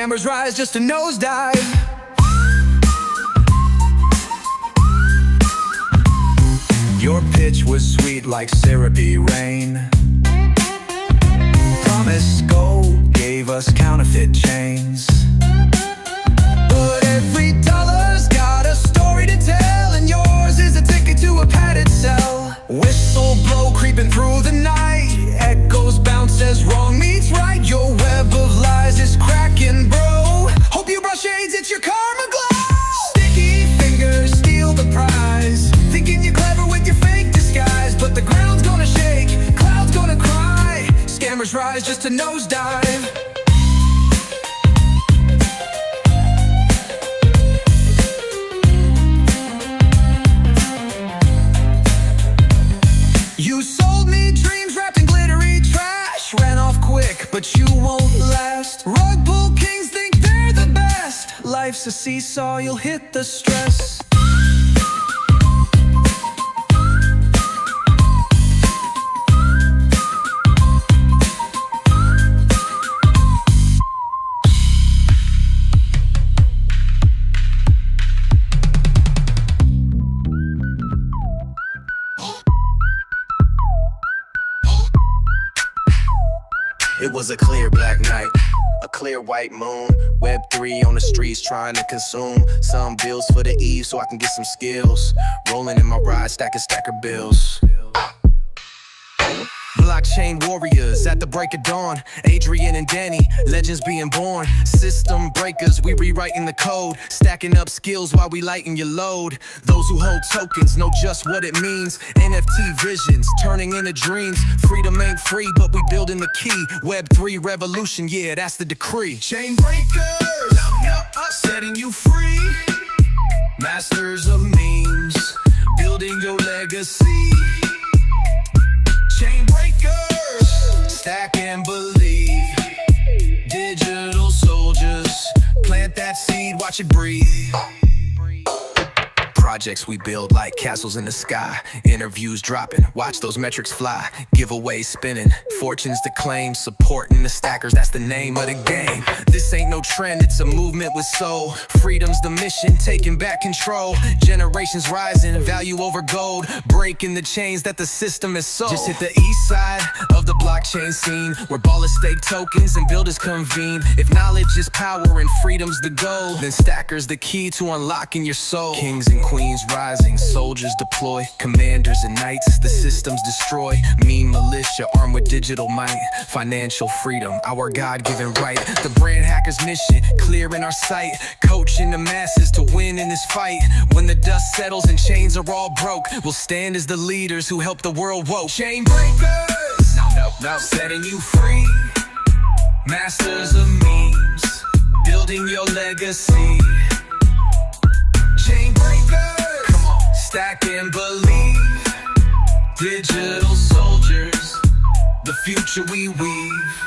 Scammers rise just a nosedive. Your pitch was sweet like syrupy rain. Promise gold gave us counterfeit chains. But every dollar's got a story to tell, and yours is a ticket to a padded cell. Whistle blow creeping through the night, echoes bounce as wrong meets right. Your web of lies is cracking, bro. Hope you brush shades, it's your karma glow. Sticky fingers steal the prize, thinking you're clever with your fake disguise. But the ground's gonna shake, clouds gonna cry. Scammers rise just a nosedive. You sold me dreams wrapped in glittery trash, ran off quick, but you won't last. Rug pull kings think they're the best. Life's a seesaw, you'll hit the stress. It was a clear black night, a clear white moon. Web3 on the streets trying to consume some bills for the eve so I can get some skills. Rolling in my ride, stacker bills. Blockchain warriors at the break of dawn. Adrian and Danny, legends being born. System breakers, we rewriting the code. Stacking up skills while we lighten your load. Those who hold tokens know just what it means. NFT visions, turning into dreams. Freedom ain't free, but we building the key. Web3 revolution, yeah, that's the decree. Chain breakers, setting you free. Masters of memes, building your legacy. Chain breakers, stack and believe. Digital soldiers, plant that seed, watch it breathe. Projects we build like castles in the sky. Interviews dropping, watch those metrics fly. Giveaways spinning, fortunes to claim. Supporting the stackers, that's the name of the game. This ain't no trend, it's a movement with soul. Freedom's the mission, taking back control. Generations rising, value over gold. Breaking the chains that the system has sold. Just hit the east side of the blockchain scene, where ballers stake tokens and builders convene. If knowledge is power and freedom's the goal, then stackers the key to unlocking your soul. Kings and queens rising, soldiers deploy. Commanders and knights, the systems destroy. Mean militia armed with digital might. Financial freedom, our God-given right. The brand hacker's mission, clear in our sight. Coaching the masses to win in this fight. When the dust settles and chains are all broke, we'll stand as the leaders who help the world woke. Chain breakers, no, setting you free. Masters of memes, building your legacy. Chain breakers, come on, stack and believe. Digital soldiers, the future we weave.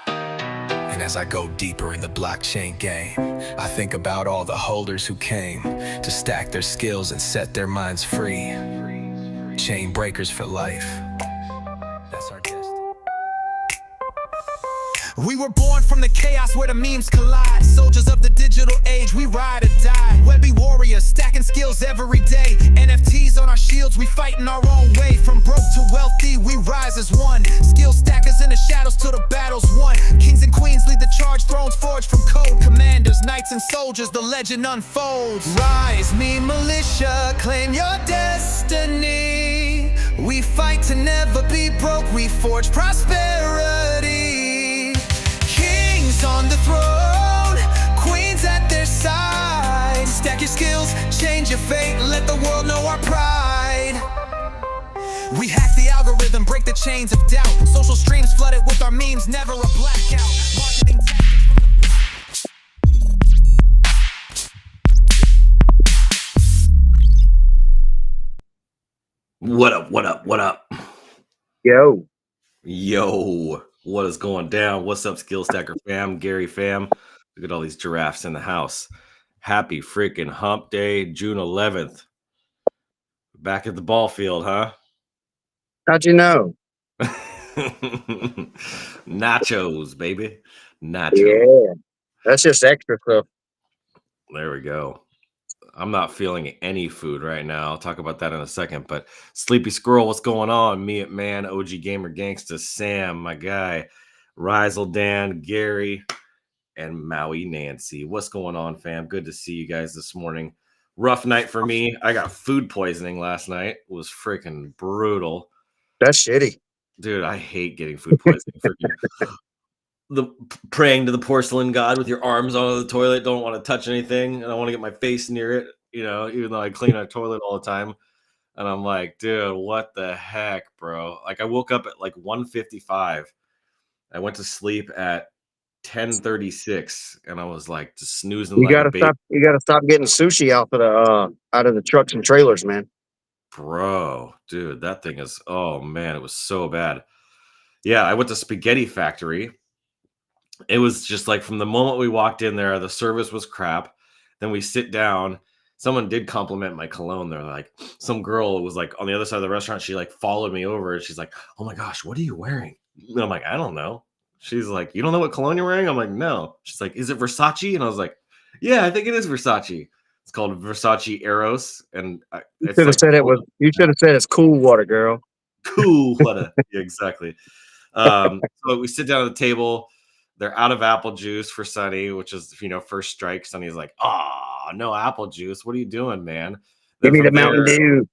And as I go deeper in the blockchain game, I think about all the holders who came to stack their skills and set their minds free. Chain breakers for life, that's our destiny. We were born from the chaos where the memes collide. Soldiers of the digital age, we ride or die. Webby warriors, stacking skills every day. NFTs on our shields, we fight in our own way. From broke to wealthy, we rise as one. Skill stackers in the shadows till the battle's won. Kings and queens lead the charge, thrones forged from code. Commanders, knights and soldiers, the legend unfolds. Rise, me militia, claim your destiny. We fight to never be broke, we forge prosperity. On the throne, queens at their side. Stack your skills, change your fate, let the world know our pride. We hack the algorithm, break the chains of doubt. Social streams flooded with our memes, never a blackout. Marketing tactics. What up, what up, what up? Yo. What is going down? What's up, Skill Stacker fam, Gary fam? Look at all these giraffes in the house. Happy freaking hump day, June 11th. Back at the ball field, huh? How'd you know? Nachos, baby. Nachos. Yeah. That's just extra stuff. There we go. I'm not feeling any food right now. I'll talk about that in a second. But Sleepy Squirrel, what's going on? Me at Man, OG Gamer Gangsta, Sam, my guy, Rizel Dan, Gary, and Maui Nancy. What's going on, fam? Good to see you guys this morning. Rough night for me. I got food poisoning last night. It was freaking brutal. That's shitty. Dude, I hate getting food poisoning. Freaking praying to the porcelain god with your arms on the toilet, don't want to touch anything, and I want to get my face near it, even though I clean our toilet all the time. And I'm like, dude, what the heck, bro? Like, I woke up at like 1:55. I went to sleep at 10:36, and I was like just snoozing You like a gotta baby. stop. You gotta stop getting sushi out of the trucks and trailers, man. Bro, dude, that thing is, oh man, it was so bad. Yeah, I went to Spaghetti Factory. It was just like from the moment we walked in there, the service was crap. Then we sit down. Someone did compliment my cologne. They're like, some girl was like on the other side of the restaurant. She like followed me over and she's like, "Oh my gosh, what are you wearing?" And I'm like, "I don't know." She's like, "You don't know what cologne you're wearing?" I'm like, "No." She's like, "Is it Versace?" And I was like, "Yeah, I think it is Versace." It's called Versace Eros, and You it's should have like said it was. You should have said it's cool water, girl. cool. What a yeah, exactly. So we sit down at the table. They're out of apple juice for Sonny, which is first strike. Sonny's like, "Oh, no apple juice. What are you doing, man?" Give Then me the from Mountain there, Dew.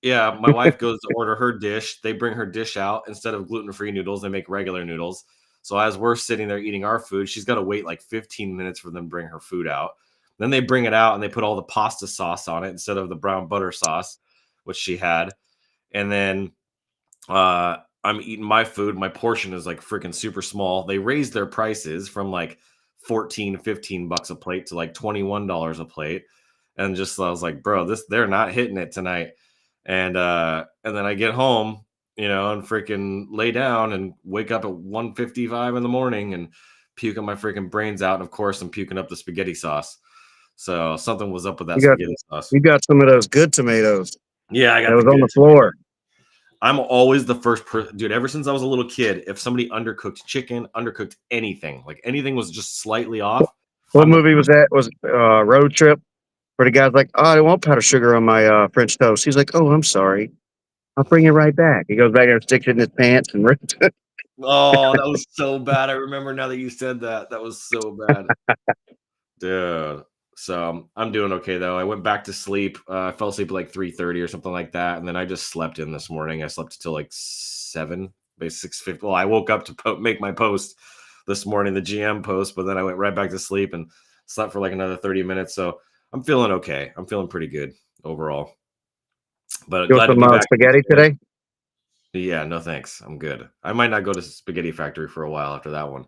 yeah, my wife goes to order her dish. They bring her dish out instead of gluten-free noodles. They make regular noodles. So as we're sitting there eating our food, she's got to wait like 15 minutes for them to bring her food out. Then they bring it out and they put all the pasta sauce on it instead of the brown butter sauce, which she had. And then I'm eating my food. My portion is like freaking super small. They raised their prices from like 14, 15 bucks a plate to like $21 a plate. And just I was like, bro, they're not hitting it tonight. And then I get home, and freaking lay down and wake up at 1:55 in the morning and puking my freaking brains out. And of course, I'm puking up the spaghetti sauce. So something was up with that You got. spaghetti sauce. You got some of those good tomatoes Yeah, I that got the was on good the floor. I'm always the first person, dude. Ever since I was a little kid, if somebody undercooked chicken, undercooked anything, like anything was just slightly off, What I'm the movie was first. that? Was Road Trip? Where the guy's like, "Oh, I don't want powdered sugar on my French toast." He's like, "Oh, I'm sorry. I'll bring it right back." He goes back there and sticks it in his pants and rips it. Oh, that was so bad. I remember now that you said that. That was so bad, dude. So I'm doing okay though. I went back to sleep. I fell asleep at like 3:30 or something like that, and then I just slept in this morning. I slept until like 7, maybe 6:50. Well, I woke up to make my post this morning, the GM post, but then I went right back to sleep and slept for like another 30 minutes. So I'm feeling okay. I'm feeling pretty good overall. But You want glad to some be back here spaghetti this morning. today? Yeah, no thanks. I'm good. I might not go to Spaghetti Factory for a while after that one.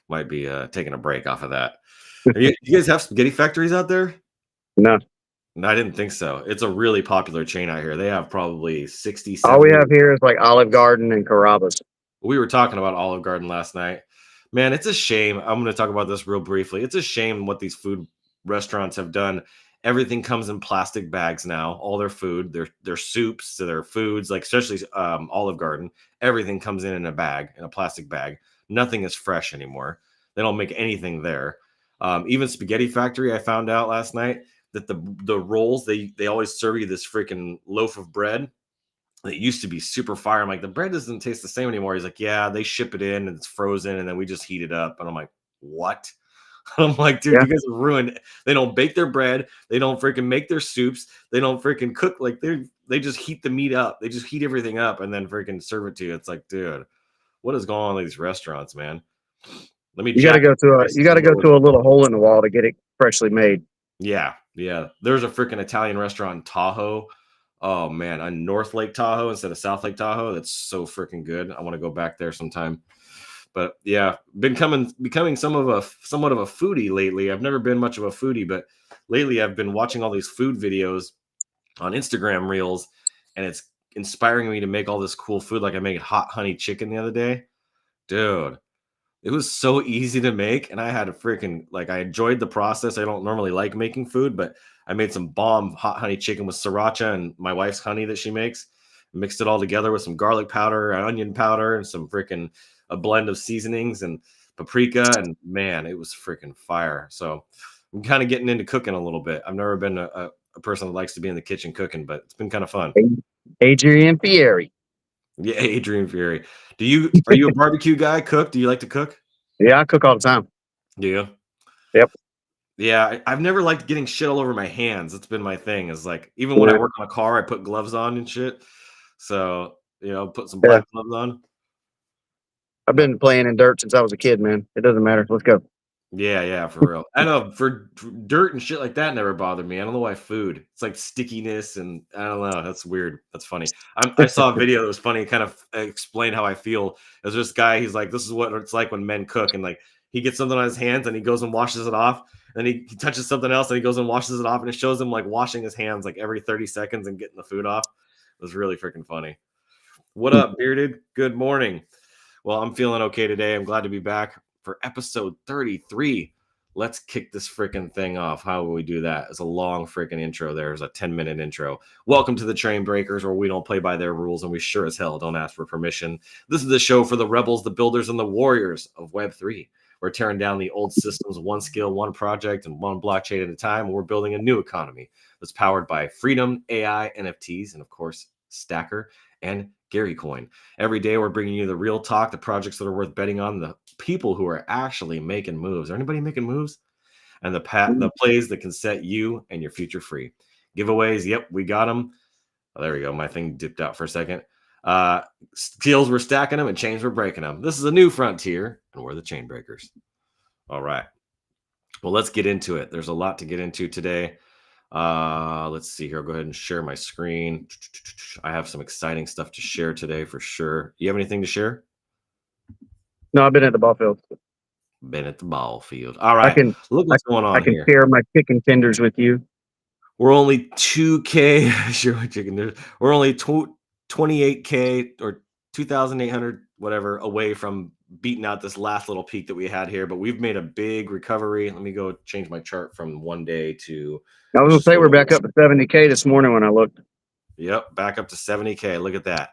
Might be taking a break off of that. You guys have spaghetti factories out there? No. No, I didn't think so. It's a really popular chain out here. They have probably 60, All we 70. have here is like Olive Garden and Carrabba's. We were talking about Olive Garden last night. Man, it's a shame. I'm going to talk about this real briefly. It's a shame what these food restaurants have done. Everything comes in plastic bags now. All their food, their soups, their foods, like especially Olive Garden, everything comes in a bag, in a plastic bag. Nothing is fresh anymore. They don't make anything there. Even Spaghetti Factory, I found out last night that the rolls they always serve you this freaking loaf of bread. It used to be super fire. I'm like, the bread doesn't taste the same anymore. He's like, yeah, they ship it in and it's frozen and then we just heat it up. And I'm like, what? I'm like, dude, Yeah. you guys are ruined. They don't bake their bread. They don't freaking make their soups. They don't freaking cook. Like they just heat the meat up. They just heat everything up and then freaking serve it to you. It's like, dude, what is going on with these restaurants, man? Let me You got to jack go up the to a prices you got a to go little. to a little hole in the wall to get it freshly made. Yeah, yeah. There's a freaking Italian restaurant in Tahoe. Oh man, on North Lake Tahoe instead of South Lake Tahoe. That's so freaking good. I want to go back there sometime. But yeah, becoming somewhat of a foodie lately. I've never been much of a foodie, but lately I've been watching all these food videos on Instagram Reels, and it's inspiring me to make all this cool food. Like I made hot honey chicken the other day, dude. It was so easy to make, and I had a freaking like I enjoyed the process. I don't normally like making food, but I made some bomb hot honey chicken with sriracha and my wife's honey that she makes. Mixed it all together with some garlic powder, onion powder, and some freaking a blend of seasonings, and paprika, and man, it was freaking fire. So I'm kind of getting into cooking a little bit. I've never been a person that likes to be in the kitchen cooking, but it's been kind of fun. Adrian Fieri. Yeah, Adrian Fury. Are you a barbecue guy? Cook? Do you like to cook? Yeah, I cook all the time. Do you? Yep. Yeah, I've never liked getting shit all over my hands. It's been my thing. Is like even when I Yeah. work on a car, I put gloves on and shit. So put some Yeah. black gloves on. I've been playing in dirt since I was a kid, man. It doesn't matter. Let's go. Yeah, for real. I know for dirt and shit like that never bothered me. I don't know why food. It's like stickiness and I don't know. That's weird. That's funny. I saw a video that was funny. It kind of explained how I feel. There's this guy. He's like, this is what it's like when men cook, and like he gets something on his hands and he goes and washes it off. And he touches something else and he goes and washes it off, and it shows him like washing his hands like every 30 seconds and getting the food off. It was really freaking funny. What up, bearded? Good morning. Well, I'm feeling okay today. I'm glad to be back for episode 33. Let's kick this freaking thing off. How will we do that? It's a long freaking intro. There's a 10-minute intro. Welcome to the Train Breakers, where we don't play by their rules and we sure as hell don't ask for permission. This is the show for the rebels, the builders, and the warriors of Web3. We're tearing down the old systems, one skill, one project, and one blockchain at a time. And we're building a new economy that's powered by freedom, AI, NFTs, and of course, Stacker and Gary Coin. Every day we're bringing you the real talk, the projects that are worth betting on, the people who are actually making moves. Are anybody making moves? And the plays that can set you and your future free. Giveaways, yep, we got them. Oh, there we go. My thing dipped out for a second. Skills, we're stacking them, and chains, we're breaking them. This is a new frontier, and we're the chain breakers. All right. Well, let's get into it. There's a lot to get into today. Let's see here. I'll go ahead and share my screen. I have some exciting stuff to share today for sure. You have anything to share? No, I've been at the ball field. Been at the ball field. All right. Look what's going on I can here. share my chicken tenders with you. We're only 2K. Sure, chicken tenders. We're only 28K or 2,800, whatever, away from beating out this last little peak that we had here. But we've made a big recovery. Let me go change my chart from one day to. I was gonna say we're back up to 70K this morning when I looked. Yep, back up to 70K. Look at that.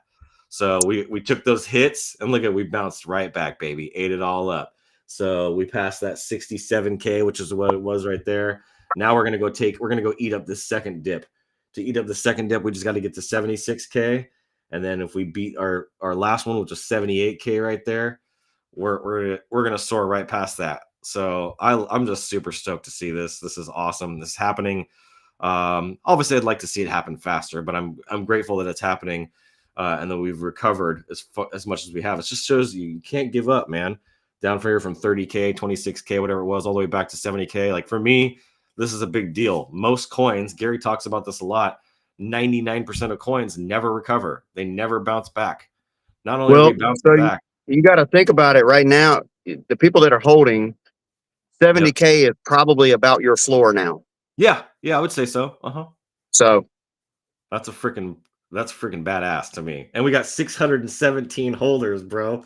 So we took those hits and look at we bounced right back, baby. Ate it all up. So we passed that 67K, which is what it was right there. Now we're gonna go eat up this second dip. To eat up the second dip, we just got to get to 76K. And then if we beat our last one, which was 78K right there, we're gonna soar right past that. So I'm just super stoked to see this. This is awesome. This is happening. Obviously, I'd like to see it happen faster, but I'm grateful that it's happening and that we've recovered as much as we have. It just shows you can't give up, man. Down from here from 30K, 26K, whatever it was, all the way back to 70K. Like for me, this is a big deal. Most coins, Gary talks about this a lot. 99% of coins never recover. They never bounce back. Not only are we bouncing back. You got to think about it right now. The people that are holding 70K is probably about your floor now. Yeah, I would say so. So that's freaking badass to me. And we got 617 holders, bro.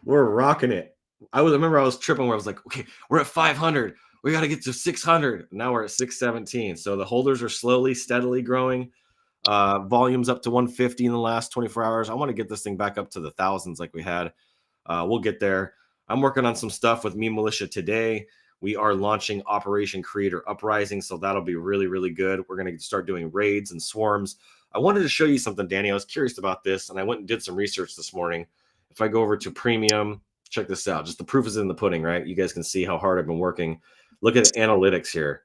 We're rocking it. I remember I was tripping where I was like, okay, we're at 500. We got to get to 600. Now we're at 617. So the holders are slowly, steadily growing. Volume's up to 150 in the last 24 hours. I want to get this thing back up to the thousands like we had. We'll get there. I'm working on some stuff with Meme Militia today. We are launching Operation Creator Uprising, so that'll be really, really good. We're going to start doing raids and swarms. I wanted to show you something, Danny. I was curious about this, and I went and did some research this morning. If I go over to Premium, check this out. Just the proof is in the pudding, right? You guys can see how hard I've been working. Look at the analytics here.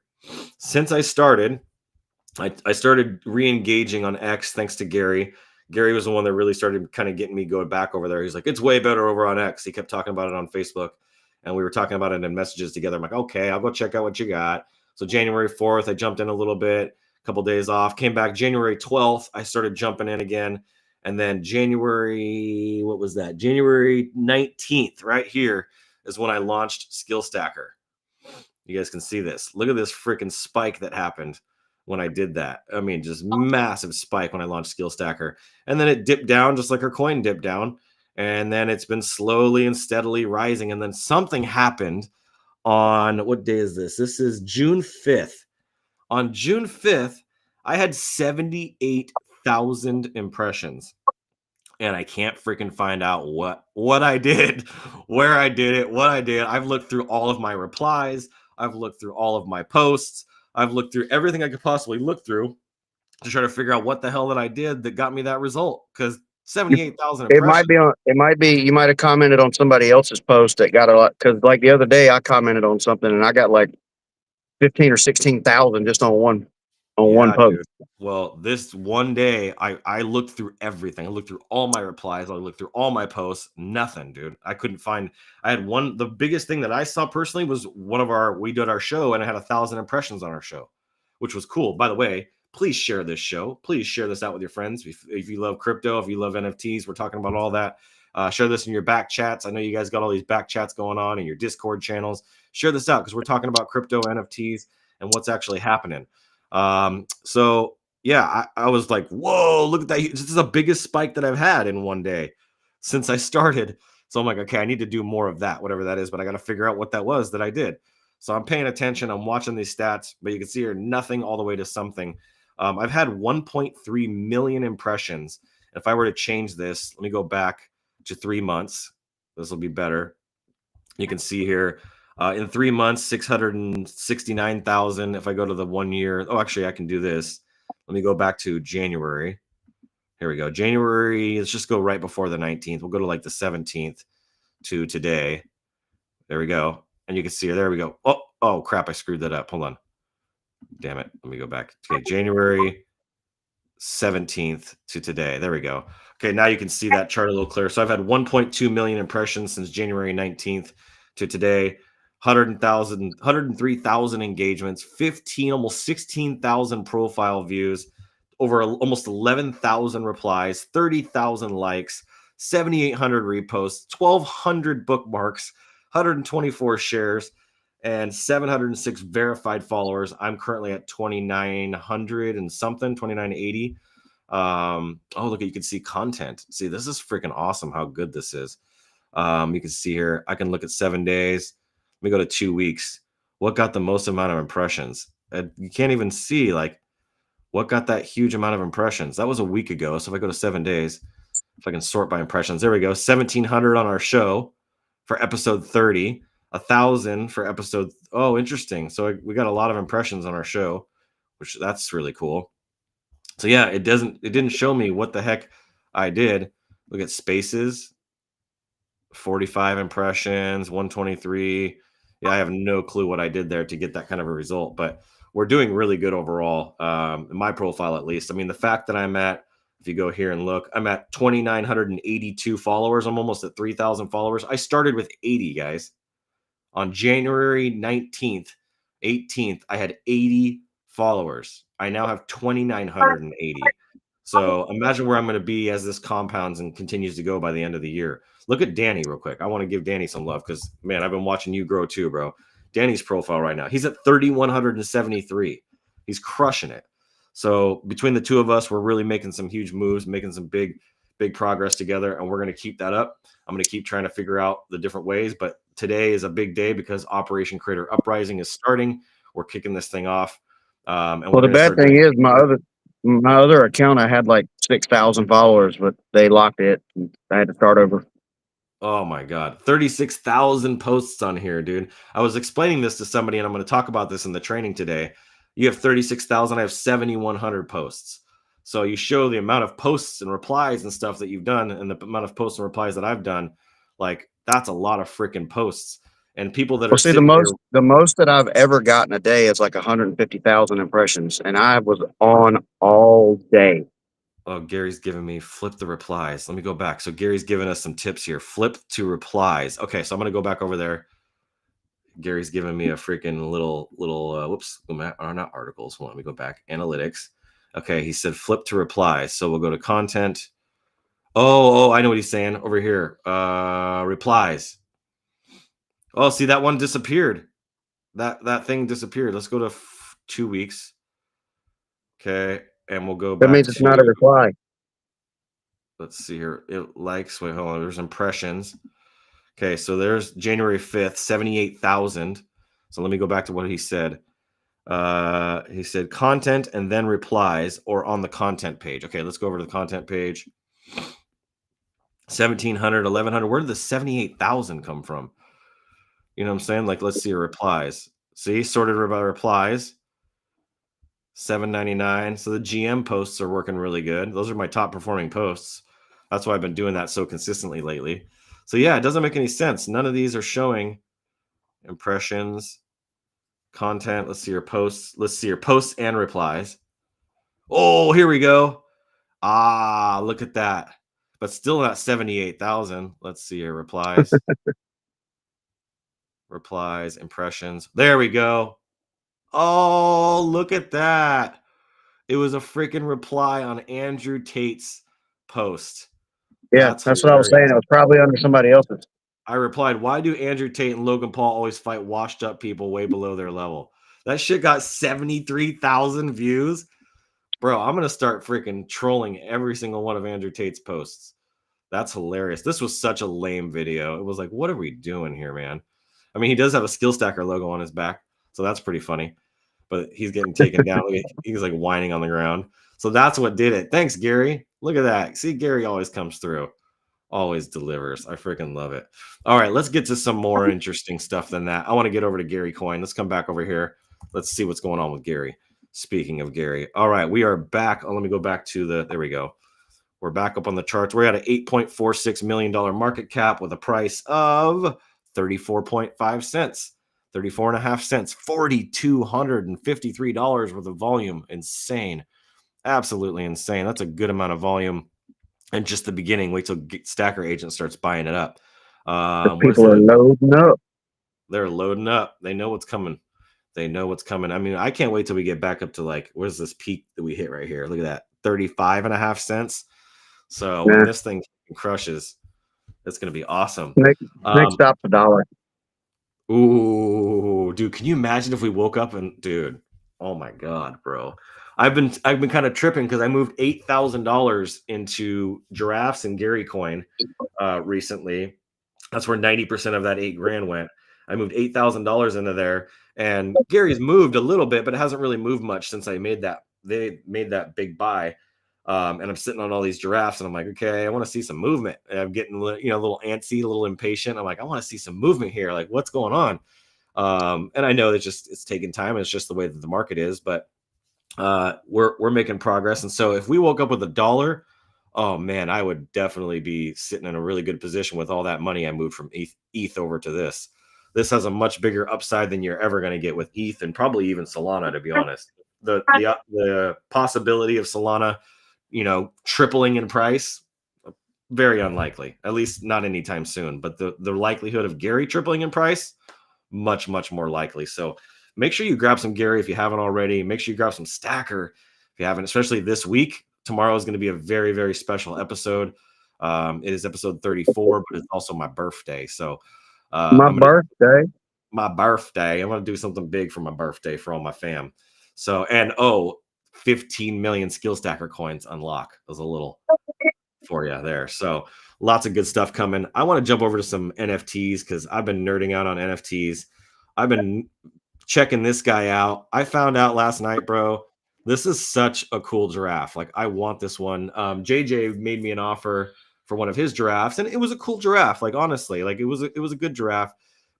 Since I started, I started re-engaging on X thanks to Gary. Gary was the one that really started kind of getting me going back over there. He's like, it's way better over on X. He kept talking about it on Facebook. And we were talking about it in messages together. I'm like, okay, I'll go check out what you got. So January 4th, I jumped in a little bit, a couple days off, came back January 12th. I started jumping in again. And then January 19th, right here, is when I launched Skill Stacker. You guys can see this. Look at this freaking spike that happened when I did that. I mean, just massive spike when I launched Skill Stacker. And then it dipped down just like our coin dipped down. And then it's been slowly and steadily rising. And then something happened on, what day is this? This is June 5th. On June 5th, I had 78,000 impressions. and I can't freaking find out what I did, where I did it, what I did. I've looked through all of my replies. I've looked through all of my posts. I've looked through everything I could possibly look through to try to figure out what the hell that I did that got me that result. Because 78,000 It might impressions. be on. It might be you might have commented on somebody else's post that got a lot. Because like the other day, I commented on something and I got like 15 or 16,000 just on one Yeah, post. dude. Well, this one day, I looked through everything. I looked through all my replies. I looked through all my posts. Nothing, dude. I couldn't find. I had one. The biggest thing that I saw personally was we did our show and it had 1,000 impressions on our show, which was cool. By the way, please share this show. Please share this out with your friends. If you love crypto, if you love NFTs, we're talking about all that. Share this in your back chats. I know you guys got all these back chats going on in your Discord channels. Share this out because we're talking about crypto, NFTs, and what's actually happening. So yeah, I was like, whoa, look at that. This is the biggest spike that I've had in one day since I started. So I'm like, okay, I need to do more of that, whatever that is, but I got to figure out what that was that I did. So I'm paying attention. I'm watching these stats, but you can see here nothing all the way to something. I've had 1.3 million impressions. If I were to change this, let me go back to 3 months. This will be better. You can see here in 3 months, 669,000. If I go to the 1 year, oh, actually, I can do this. Let me go back to January. Here we go. January, let's just go right before the 19th. We'll go to like the 17th to today. There we go. And you can see, there we go. Oh, crap. I screwed that up. Hold on. Damn it. Let me go back. Okay, January 17th to today. There we go. Okay, now you can see that chart a little clearer. So I've had 1.2 million impressions since January 19th to today. 103,000 engagements, almost 16,000 profile views, over almost 11,000 replies, 30,000 likes, 7,800 reposts, 1,200 bookmarks, 124 shares, and 706 verified followers. I'm currently at 2,900 and something, 2,980. Oh, look, you can see content. See, this is freaking awesome how good this is. You can see here, I can look at 7 days. Let me go to 2 weeks. What got the most amount of impressions? You can't even see like what got that huge amount of impressions. That was a week ago. So if I go to 7 days, if I can sort by impressions, there we go. 1,700 on our show for episode 30, 1,000 for episode. Oh, interesting. So we got a lot of impressions on our show, which that's really cool. So yeah, it didn't show me what the heck I did. Look at spaces, 45 impressions, 123. Yeah, I have no clue what I did there to get that kind of a result, but we're doing really good overall. In my profile, at least. I mean, the fact that if you go here and look, I'm at 2,982 followers. I'm almost at 3,000 followers. I started with 80, guys. On January 19th, 18th, I had 80 followers. I now have 2,980. So imagine where I'm going to be as this compounds and continues to go by the end of the year. Look at Danny real quick. I want to give Danny some love because, man, I've been watching you grow too, bro. Danny's profile right now, he's at 3,173. He's crushing it. So between the two of us, we're really making some huge moves, making some big progress together, and we're going to keep that up. I'm going to keep trying to figure out the different ways, but today is a big day because Operation Creator Uprising is starting. We're kicking this thing off. And Well, the bad thing is my other account, I had like 6,000 followers, but they locked it. And I had to start over. Oh my God. 36,000 posts on here, dude. I was explaining this to somebody, and I'm going to talk about this in the training today. You have 36,000. I have 7,100 posts. So you show the amount of posts and replies and stuff that you've done and the amount of posts and replies that I've done. Like, that's a lot of freaking posts. And people that Well, are see, sitting here. the most that I've ever gotten a day is like 150,000 impressions, and I was on all day. Oh, Gary's giving me flip the replies. Let me go back. So Gary's giving us some tips here. Flip to replies. Okay, so I'm going to go back over there. Gary's giving me a freaking little whoops, not articles. Hold on, let me go back. Analytics. Okay, he said flip to replies. So we'll go to content. Oh, I know what he's saying over here. Replies. Oh, see, that one disappeared. That thing disappeared. Let's go to 2 weeks. Okay, and we'll go That back means it's not a to, reply. let's see here. It likes, wait, hold on. There's impressions. Okay, so there's January 5th, 78,000. So let me go back to what he said. He said content and then replies or on the content page. Okay, let's go over to the content page. 1,700, 1,100. Where did the 78,000 come from? You know what I'm saying? Like, let's see your replies. See, sorted by replies. 799. So the GM posts are working really good. Those are my top performing posts. That's why I've been doing that so consistently lately. So yeah, it doesn't make any sense. None of these are showing impressions, content. Let's see your posts. Let's see your posts and replies. Oh, here we go. Ah, look at that. But still not 78,000. Let's see your replies. Replies, impressions. There we go. Oh, look at that. It was a freaking reply on Andrew Tate's post. Yeah, That's that's what I was saying. hilarious. It was probably under somebody else's. I replied, why do Andrew Tate and Logan Paul always fight washed up people way below their level? That shit got 73,000 views. Bro, I'm going to start freaking trolling every single one of Andrew Tate's posts. That's hilarious. This was such a lame video. It was like, what are we doing here, man? I mean, he does have a Skill Stacker logo on his back, so that's pretty funny. But he's getting taken down. He's like whining on the ground. So that's what did it. Thanks, Gary. Look at that. See, Gary always comes through. Always delivers. I freaking love it. All right, let's get to some more interesting stuff than that. I want to get over to Gary Coin. Let's come back over here. Let's see what's going on with Gary. Speaking of Gary. All right, we are back. Oh, let me go back to there we go. We're back up on the charts. We're at an $8.46 million market cap with a price of 34.5 cents, 34.5 cents, $4,253 worth of volume. Insane. Absolutely insane. That's a good amount of volume. And just the beginning. Wait till Stacker Agent starts buying it up. People are loading up. They're loading up. They know what's coming. They know what's coming. I mean, I can't wait till we get back up to like, where's this peak that we hit right here? Look at that, 35.5 cents. So when this thing crushes, it's going to be awesome. Next stop's $1. Ooh, dude, can you imagine if we woke up and, dude, oh my God, bro. I've been kind of tripping because I moved $8,000 into giraffes and Gary Coin recently. That's where 90% of that $8,000 went. I moved $8,000 into there, and Gary's moved a little bit, but it hasn't really moved much since I made that. They made that big buy. And I'm sitting on all these giraffes, and I'm like, okay, I want to see some movement. And I'm getting, a little antsy, a little impatient. I'm like, I want to see some movement here. Like, what's going on? And I know that it's taking time. It's just the way that the market is, but we're making progress. And so if we woke up with $1, oh man, I would definitely be sitting in a really good position with all that money I moved from ETH over to this. This has a much bigger upside than you're ever going to get with ETH and probably even Solana, to be honest. The possibility of Solana, tripling in price, very unlikely, at least not anytime soon. But the likelihood of Gary tripling in price, much, much more likely. So make sure you grab some Gary if you haven't already. Make sure you grab some Stacker if you haven't, especially this week. Tomorrow is going to be a very, very special episode. It is episode 34, but it's also my birthday. So my birthday. I'm going to do something big for my birthday for all my fam. So, and 15 million Skill Stacker coins unlock. There's a little for you there. So lots of good stuff coming. I want to jump over to some NFTs because I've been nerding out on NFTs. I've been checking this guy out. I found out last night, bro, this is such a cool giraffe. Like, I want this one. JJ made me an offer for one of his giraffes, and it was a cool giraffe. Like, honestly, like it was a good giraffe,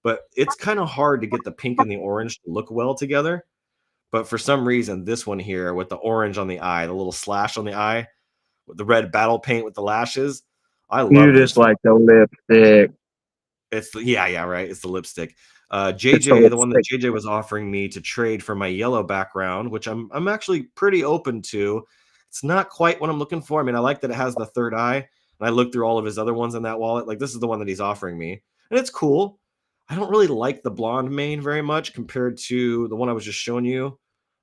but it's kind of hard to get the pink and the orange to look well together. But for some reason, this one here with the orange on the eye, the little slash on the eye, with the red battle paint with the lashes, I love You just like the lipstick. It's right. It's the lipstick. JJ, the one that JJ was offering me to trade for my yellow background, which I'm actually pretty open to. It's not quite what I'm looking for. I mean, I like that it has the third eye, and I looked through all of his other ones in that wallet. Like, this is the one that he's offering me, and it's cool. I don't really like the blonde mane very much compared to the one I was just showing you.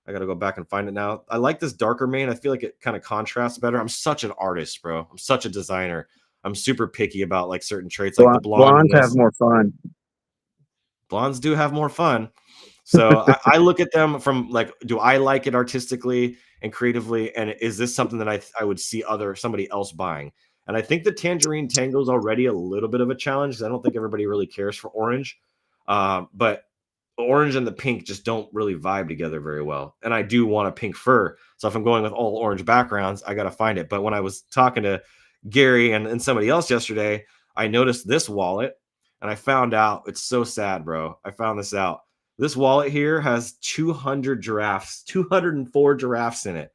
I got to go back and find it now. I like this darker mane. I feel like it kind of contrasts better. I'm such an artist, bro. I'm such a designer. I'm super picky about like certain traits, like the blonde. Blondes have more fun. Blondes do have more fun. So I look at them from like, do I like it artistically and creatively? And is this something that I would see somebody else buying? And I think the Tangerine Tango is already a little bit of a challenge because I don't think everybody really cares for orange. But orange and the pink just don't really vibe together very well. And I do want a pink fur. So if I'm going with all orange backgrounds, I got to find it. But when I was talking to Gary and somebody else yesterday, I noticed this wallet and I found out it's so sad, bro. I found this out. This wallet here has 200 giraffes, 204 giraffes in it.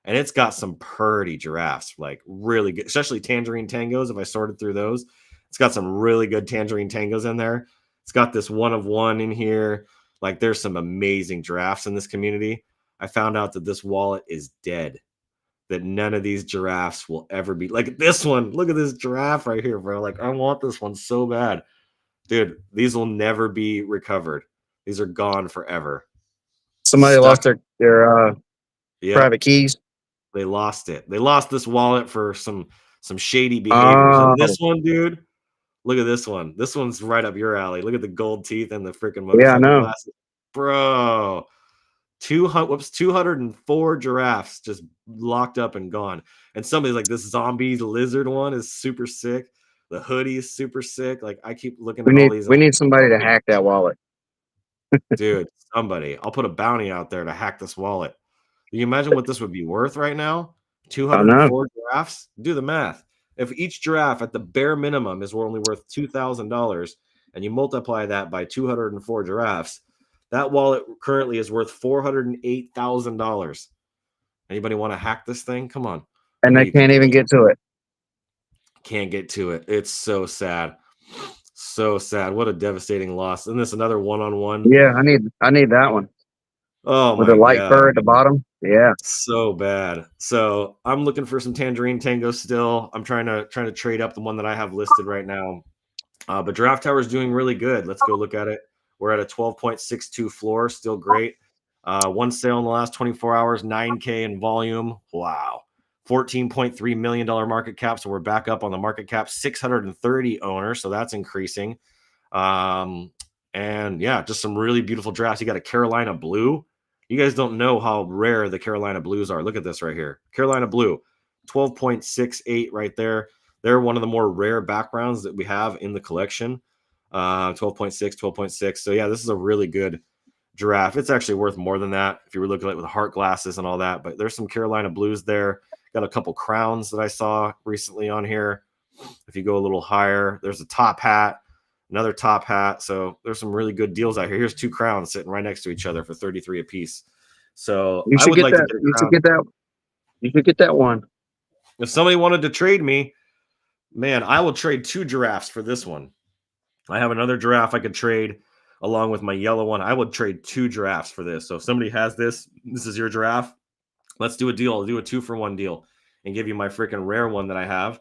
And it's got some purty giraffes, like really good, especially tangerine tangos. If I sorted through those, it's got some really good tangerine tangos in there. It's got this one of one in here. Like there's some amazing giraffes in this community. I found out that this wallet is dead, that none of these giraffes will ever be like this one. Look at this giraffe right here, bro. Like I want this one so bad. Dude, these will never be recovered. These are gone forever. Somebody Stuck. lost their Yep. private keys. They lost it. They lost this wallet for some shady behaviors. And this one, dude, look at this one. This one's right up your alley. Look at the gold teeth and the freaking Yeah, I motorcycle know. glasses. Bro. 204 giraffes just locked up and gone. And somebody's like, this zombie lizard one is super sick. The hoodie is super sick. Like I keep looking at all these. We need somebody to hack that wallet. Dude, somebody. I'll put a bounty out there to hack this wallet. Can you imagine what this would be worth right now? I know. 204 giraffes? Do the math. If each giraffe at the bare minimum is only worth $2,000 and you multiply that by 204 giraffes, that wallet currently is worth $408,000. Anybody want to hack this thing? Come on. And they can't even get to it. Can't get to it. It's so sad. So sad. What a devastating loss. Isn't this another one-on-one? Yeah, I need that one. Oh With my the light God. fur at the bottom. Yeah. So bad. So I'm looking for some tangerine tango still. I'm trying to trade up the one that I have listed right now. But Draft Tower is doing really good. Let's go look at it. We're at a 12.62 floor, still great. One sale in the last 24 hours, 9K in volume. Wow. $14.3 million market cap. So we're back up on the market cap, 630 owners. So that's increasing. And yeah, just some really beautiful drafts. You got a Carolina blue. You guys don't know how rare the Carolina blues are. Look at this right here. Carolina blue, 12.68 right there. They're one of the more rare backgrounds that we have in the collection. 12.6, 12.6. So yeah, this is a really good giraffe. It's actually worth more than that if you were looking at it with heart glasses and all that. But there's some Carolina blues there. Got a couple crowns that I saw recently on here. If you go a little higher, there's a top hat, another top hat. So there's some really good deals out here. Here's two crowns sitting right next to each other for 33 a piece. So You I should would get like that. to get a You crown. should get that. You should get that one. If somebody wanted to trade me, man, I will trade 2 giraffes for this one. I have another giraffe I could trade along with my yellow one. I would trade 2 giraffes for this. So if somebody has this is your giraffe. Let's do a deal. I'll do a 2-for-1 deal and give you my freaking rare one that I have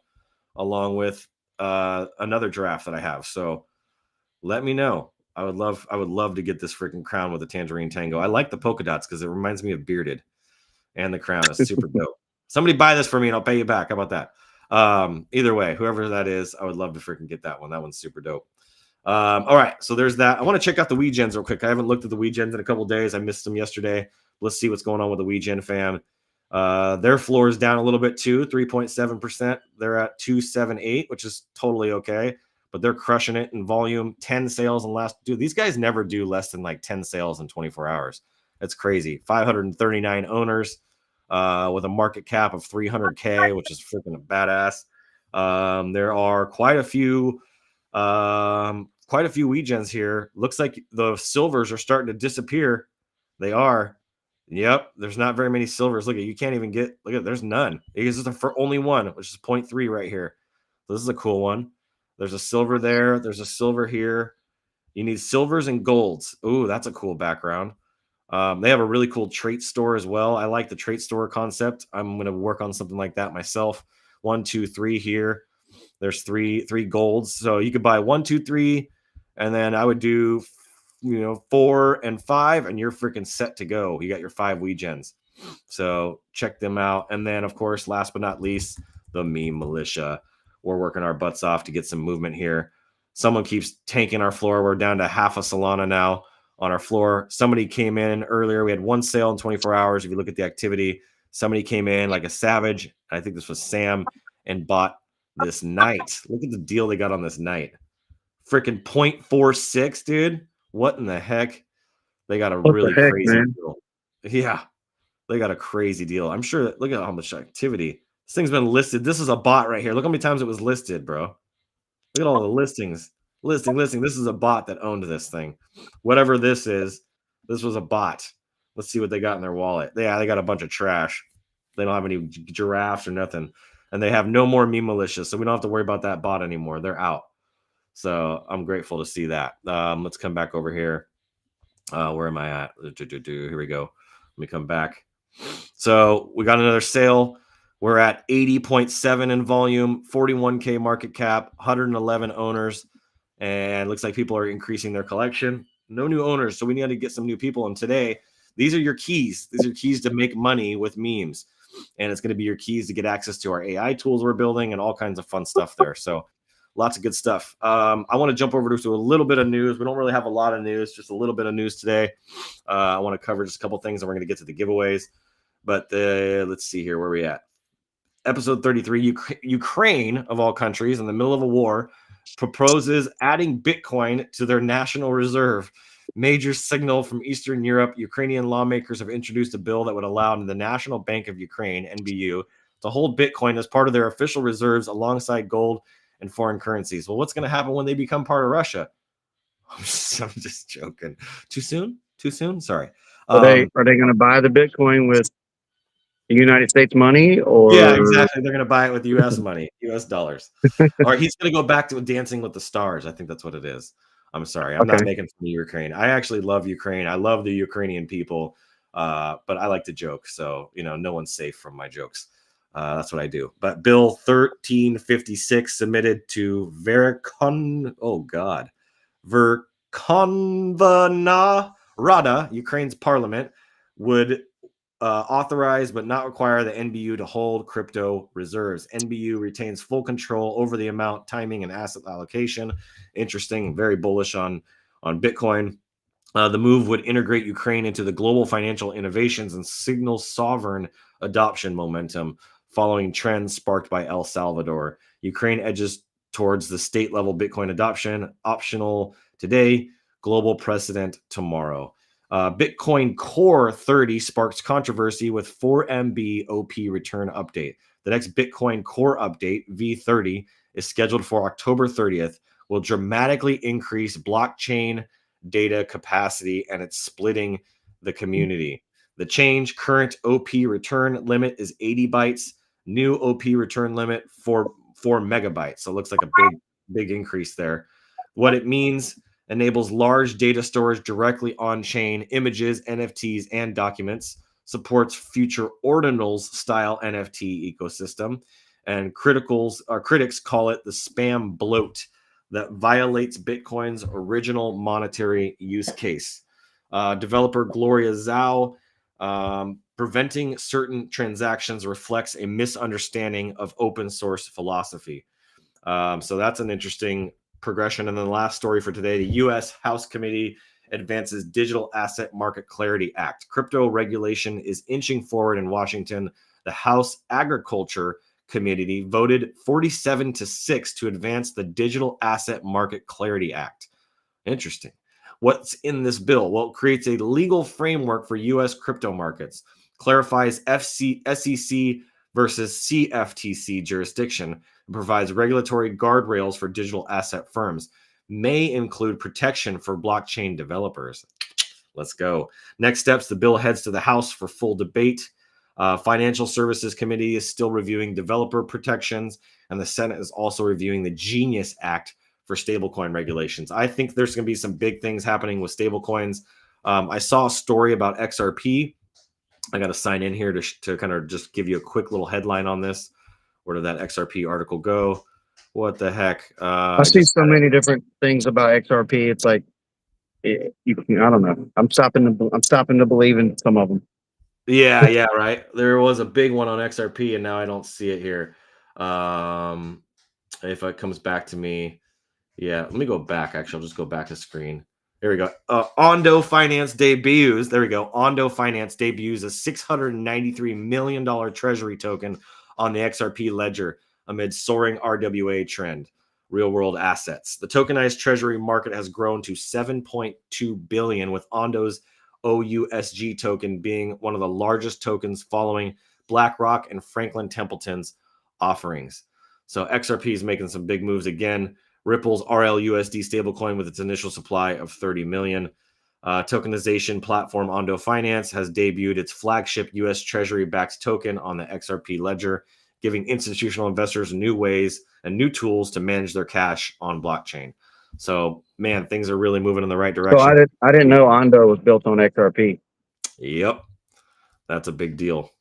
along with another giraffe that I have. So let me know. I would love to get this freaking crown with a tangerine tango. I like the polka dots because it reminds me of Bearded, and the crown is super dope. Somebody buy this for me and I'll pay you back. How about that? Either way, whoever that is, I would love to freaking get that one. That one's super dope. All right, so there's that. I want to check out the Weegens real quick. I haven't looked at the Weegens in a couple days. I missed them yesterday. Let's see what's going on with the Weegen fam. Their floor is down a little bit too, 3.7%. They're at 278, which is totally okay, but they're crushing it in volume. 10 sales in last. Dude, these guys never do less than like 10 sales in 24 hours. That's crazy. 539 owners with a market cap of 300K, which is freaking badass. There are quite a few Weegens here. Looks like the silvers are starting to disappear. They are. Yep, there's not very many silvers. Look at, you can't even get, look at, there's none. This is for only one, which is 0.3 right here. So this is a cool one. There's a silver there. There's a silver here. You need silvers and golds. Ooh, that's a cool background. They have a really cool trait store as well. I like the trait store concept. I'm going to work on something like that myself. 1, 2, 3 here. There's three golds. So you could buy 1, 2, 3, and then I would do 4 and 5, and you're freaking set to go. You got your 5 Weegens. So check them out. And then, of course, last but not least, the Meme Militia. We're working our butts off to get some movement here. Someone keeps tanking our floor. We're down to half a Solana now on our floor. Somebody came in earlier. We had one sale in 24 hours. If you look at the activity, somebody came in like a savage. I think this was Sam, and bought this night. Look at the deal they got on this night. Freaking 0.46, dude. What in the heck? They got a really crazy deal. Yeah, they got a crazy deal. I'm sure that, look at how much activity. This thing's been listed. This is a bot right here. Look how many times it was listed, bro. Look at all the listings. Listing. This is a bot that owned this thing. Whatever this is, this was a bot. Let's see what they got in their wallet. Yeah, they got a bunch of trash. They don't have any giraffes or nothing. And they have no more meme militias, so we don't have to worry about that bot anymore. They're out. So I'm grateful to see that. Let's come back over here. Where am I at? Here we go. Let me come back. So we got another sale. We're at 80.7 in volume, 41K market cap, 111 owners, and looks like people are increasing their collection. No new owners, so we need to get some new people. And today, these are your keys. These are keys to make money with memes. And it's going to be your keys to get access to our AI tools we're building and all kinds of fun stuff there. So lots of good stuff. I want to jump over to a little bit of news. We don't really have a lot of news, just a little bit of news today. I want to cover just a couple things, and we're going to get to the giveaways. But let's see here. Where are we at? Episode 33, Ukraine, of all countries, in the middle of a war, proposes adding Bitcoin to their national reserve. Major signal from Eastern Europe. Ukrainian lawmakers have introduced a bill that would allow the National Bank of Ukraine, NBU, to hold Bitcoin as part of their official reserves alongside gold and foreign currencies. Well, what's going to happen when they become part of Russia? I'm just joking. Too soon? Too soon? Sorry. Are they going to buy the Bitcoin with the United States money, or? Yeah, exactly. They're going to buy it with U.S. money, U.S. dollars. Or he's going to go back to Dancing with the Stars. I think that's what it is. I'm sorry. I'm not making fun of Ukraine. I actually love Ukraine. I love the Ukrainian people, but I like to joke. So, no one's safe from my jokes. That's what I do. But Bill 1356 submitted to Verkhovna Rada, Ukraine's parliament, would authorize but not require the NBU to hold crypto reserves. NBU retains full control over the amount, timing, and asset allocation. Interesting, very bullish on Bitcoin. The move would integrate Ukraine into the global financial innovations and signal sovereign adoption momentum following trends sparked by El Salvador. Ukraine edges towards the state-level Bitcoin adoption, optional today, global precedent tomorrow. Bitcoin Core 30 sparks controversy with 4MB OP return update. The next Bitcoin Core update, V30, is scheduled for October 30th, will dramatically increase blockchain data capacity, and it's splitting the community. The change, current OP return limit is 80 bytes, new OP return limit 4 megabytes. So it looks like a big increase there. What it means: enables large data storage directly on-chain, images, NFTs, and documents, supports future ordinals style NFT ecosystem, and critics call it the spam bloat that violates Bitcoin's original monetary use case. Developer Gloria Zhao, preventing certain transactions reflects a misunderstanding of open source philosophy. So that's an interesting progression. And then the last story for today: the U.S. House Committee advances Digital Asset Market Clarity Act. Crypto regulation is inching forward in Washington. The House Agriculture Committee voted 47-6 to advance the Digital Asset Market Clarity Act. Interesting. What's in this bill? Well, it creates a legal framework for U.S. crypto markets, clarifies SEC versus CFTC jurisdiction, and provides regulatory guardrails for digital asset firms. May include protection for blockchain developers. Let's go. Next steps: the bill heads to the House for full debate. Financial Services Committee is still reviewing developer protections, and the Senate is also reviewing the Genius Act for stablecoin regulations. I think there's going to be some big things happening with stablecoins. I saw a story about XRP. I got to sign in here to kind of just give you a quick little headline on this. Where did that XRP article go? What the heck? I see so many different things about XRP. It's like, I don't know. I'm stopping to believe in some of them. Yeah, right. There was a big one on XRP, and now I don't see it here. If it comes back to me, yeah. Let me go back. Actually, I'll just go back to screen. There we go. Ondo Finance debuts. There we go. Ondo Finance debuts a $693 million treasury token on the XRP ledger amid soaring RWA trend. Real world assets. The tokenized treasury market has grown to $7.2 billion, with Ondo's OUSG token being one of the largest tokens, following BlackRock and Franklin Templeton's offerings. So XRP is making some big moves again. Ripple's RLUSD stablecoin with its initial supply of 30 million. Tokenization platform Ondo Finance has debuted its flagship U.S. Treasury-backed token on the XRP ledger, giving institutional investors new ways and new tools to manage their cash on blockchain. So, man, things are really moving in the right direction. So I didn't know Ondo was built on XRP. Yep, that's a big deal.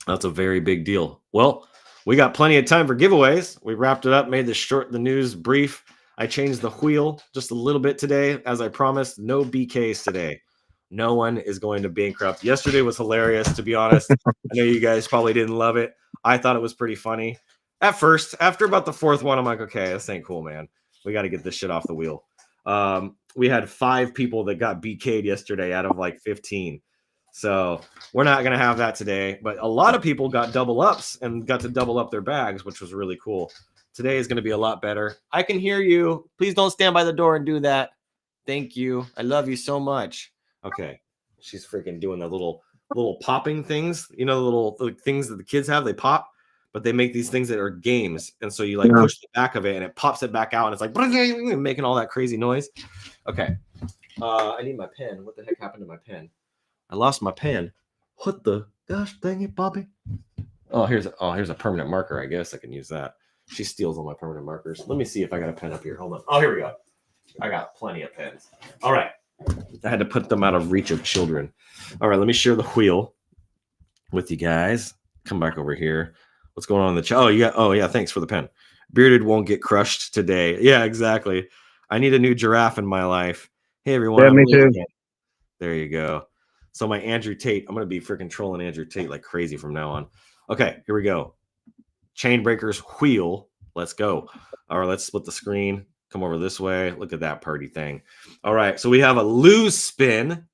That's a very big deal. Well, we got plenty of time for giveaways. We wrapped it up, made the news brief. I changed the wheel just a little bit today. As I promised, no BKs today. No one is going to bankrupt. Yesterday was hilarious, to be honest. I know you guys probably didn't love it. I thought it was pretty funny. At first, after about the fourth one, I'm like, okay, this ain't cool, man. We got to get this shit off the wheel. We had 5 people that got BK'd yesterday out of like 15. So we're not going to have that today. But a lot of people got double ups and got to double up their bags, which was really cool. Today is going to be a lot better. I can hear you. Please don't stand by the door and do that. Thank you. I love you so much. Okay. She's freaking doing the little popping things. You know, the little things that the kids have, they pop, but they make these things that are games. And so you like push the back of it and it pops it back out. And it's like making all that crazy noise. Okay. I need my pen. What the heck happened to my pen? I lost my pen. What the gosh dang it, Bobby? Oh, here's a permanent marker. I guess I can use that. She steals all my permanent markers. Let me see if I got a pen up here. Hold on. Oh, here we go. I got plenty of pens. All right. I had to put them out of reach of children. All right, let me share the wheel with you guys. Come back over here. What's going on in the chat? Oh, yeah, thanks for the pen. Bearded won't get crushed today. Yeah, exactly. I need a new giraffe in my life. Hey, everyone. Yeah, me too. There you go. So my Andrew Tate, I'm going to be freaking trolling Andrew Tate like crazy from now on. Okay, here we go. Chain breakers wheel. Let's go. All right, let's split the screen. Come over this way. Look at that party thing. All right, so we have a lose spin.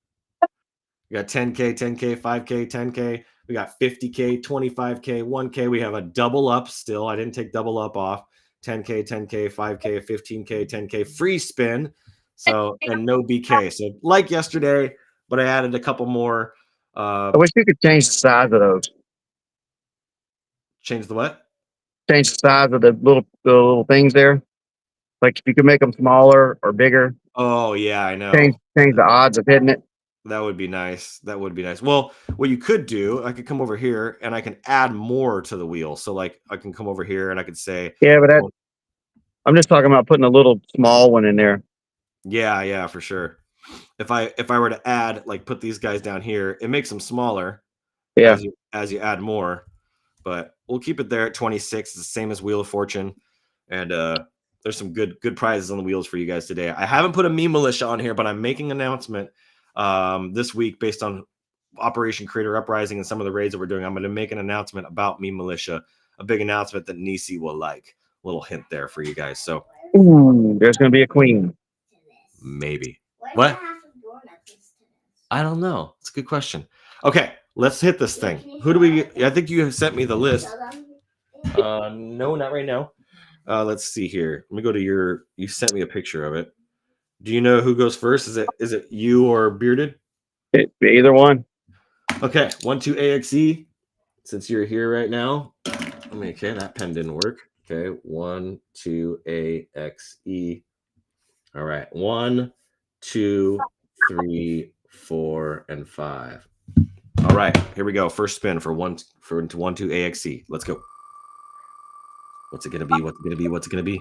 We got 10K, 10K, 5K, 10K. We got 50K, 25K, 1K. We have a double up still. I didn't take double up off. 10K, 10K, 5K, 15K, 10K. Free spin. So, and no BK. So like yesterday, but I added a couple more. I wish you could change the size of those. Change the what? Change the size of the little things there. Like if you could make them smaller or bigger. Oh yeah, I know. Change the odds of hitting it. That would be nice. That would be nice. Well, what you could do, I could come over here and I can add more to the wheel. So like I can come over here and I could say, yeah, but I'm just talking about putting a little small one in there. Yeah, for sure. If I were to add, like put these guys down here, it makes them smaller. Yeah. As you add more, but we'll keep it there at 26. It's the same as Wheel of Fortune, and there's some good prizes on the wheels for you guys today. I haven't put a meme militia on here, but I'm making an announcement this week based on Operation Creator Uprising and some of the raids that we're doing. I'm going to make an announcement about meme militia, a big announcement that Nisi will like. A little hint there for you guys. So there's going to be a queen. Maybe. What? I don't know. It's a good question. Okay, let's hit this thing. Who do we? I think you sent me the list. No, not right now. Let's see here. Let me go to your. You sent me a picture of it. Do you know who goes first? Is it you or Bearded? Either one. Okay, 1-2 AXE. Since you're here right now, okay, that pen didn't work. Okay, 1-2 AXE. All right, 1, 2, 3, 4, and 5. All right, here we go. First spin for 1-2 AXE. Let's go. What's it gonna be? What's it gonna be? What's it gonna be?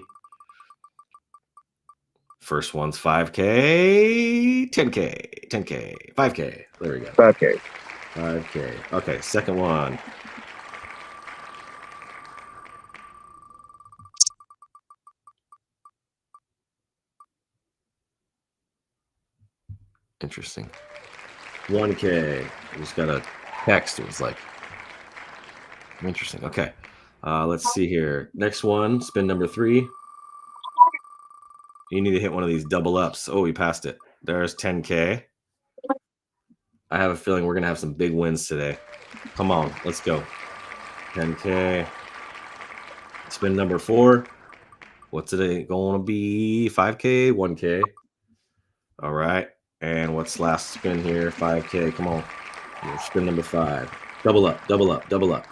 First one's 5K, 10K, 10K, 5K. There we go. 5K. 5K. Okay, second one. Interesting. 1K. I just got a text. It was like interesting. Okay. Let's see here. Next one, spin number 3. You need to hit one of these double ups. Oh, we passed it. There's 10K. I have a feeling we're gonna have some big wins today. Come on, let's go. 10K. Spin number 4. What's it gonna be? 5K, 1K. All right. And what's last spin here? 5K. Come on. Spin number 5. Double up, double up, double up.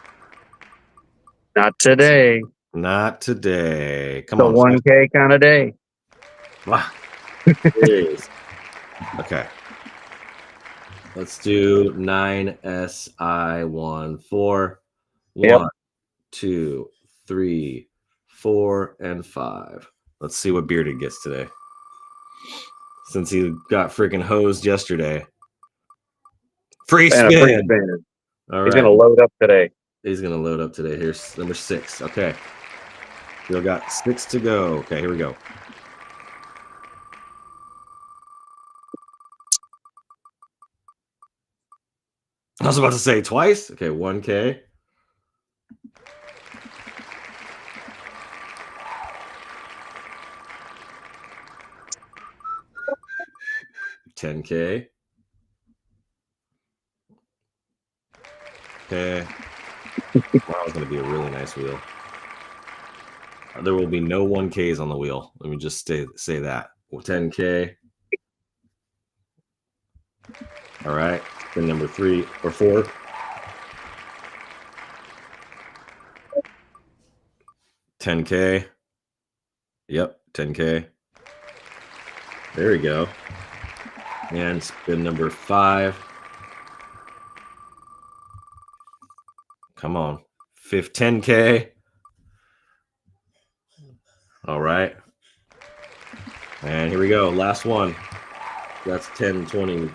Not today. Not today. Come The on. 1K kind of day. Wow. Jeez. Okay. Let's do 9SI14. Yep. 1, 2, 3, 4, and 5. Let's see what Bearded gets today. Since he got freaking hosed yesterday. Free And a free spin. spin. All He's right. going to load up today. He's going to load up today. Here's number 6. Okay. Still got 6 to go. Okay, here we go. I was about to say twice. Okay, 1K. $10K. Okay. Wow, it's going to be a really nice wheel. There will be no 1Ks on the wheel. Let me just say that. 10K. All right. Spin number 3 or 4. $10K. Yep, 10K. There we go. And spin number 5. Come on. 10K. All right. And here we go. Last one. That's 10, 20,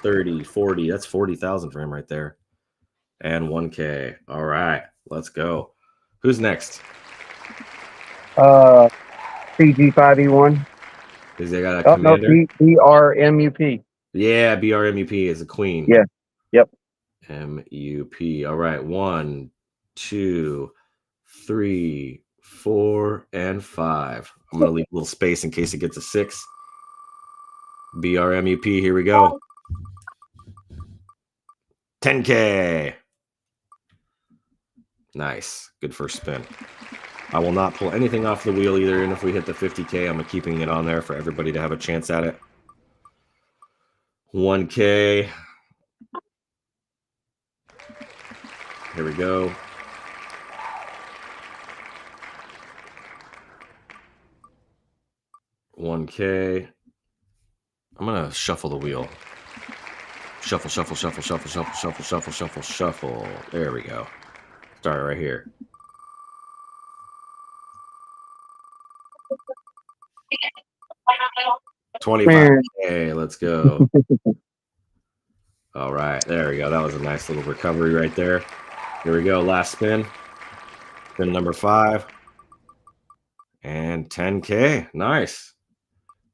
30, 40. That's 40,000 for him right there. And 1K. All right. Let's go. Who's next? CG5E1. Is they got a Oh, no, commander? BRMUP. Yeah, BRMUP is a queen. Yeah. Yep. MUP. All right. 1, 2, 3, 4, and 5. I'm going to leave a little space in case it gets a 6. BRMUP. Here we go. 10K. Nice. Good first spin. I will not pull anything off the wheel either. And if we hit the 50K, I'm keeping it on there for everybody to have a chance at it. 1K. Here we go. $1K. I'm gonna shuffle the wheel. Shuffle, shuffle, shuffle, shuffle, shuffle, shuffle, shuffle, shuffle, shuffle. There we go. Start right here. $25K. Let's go. All right, there we go. That was a nice little recovery right there. Here we go. Last spin. Spin number 5. And 10K. Nice.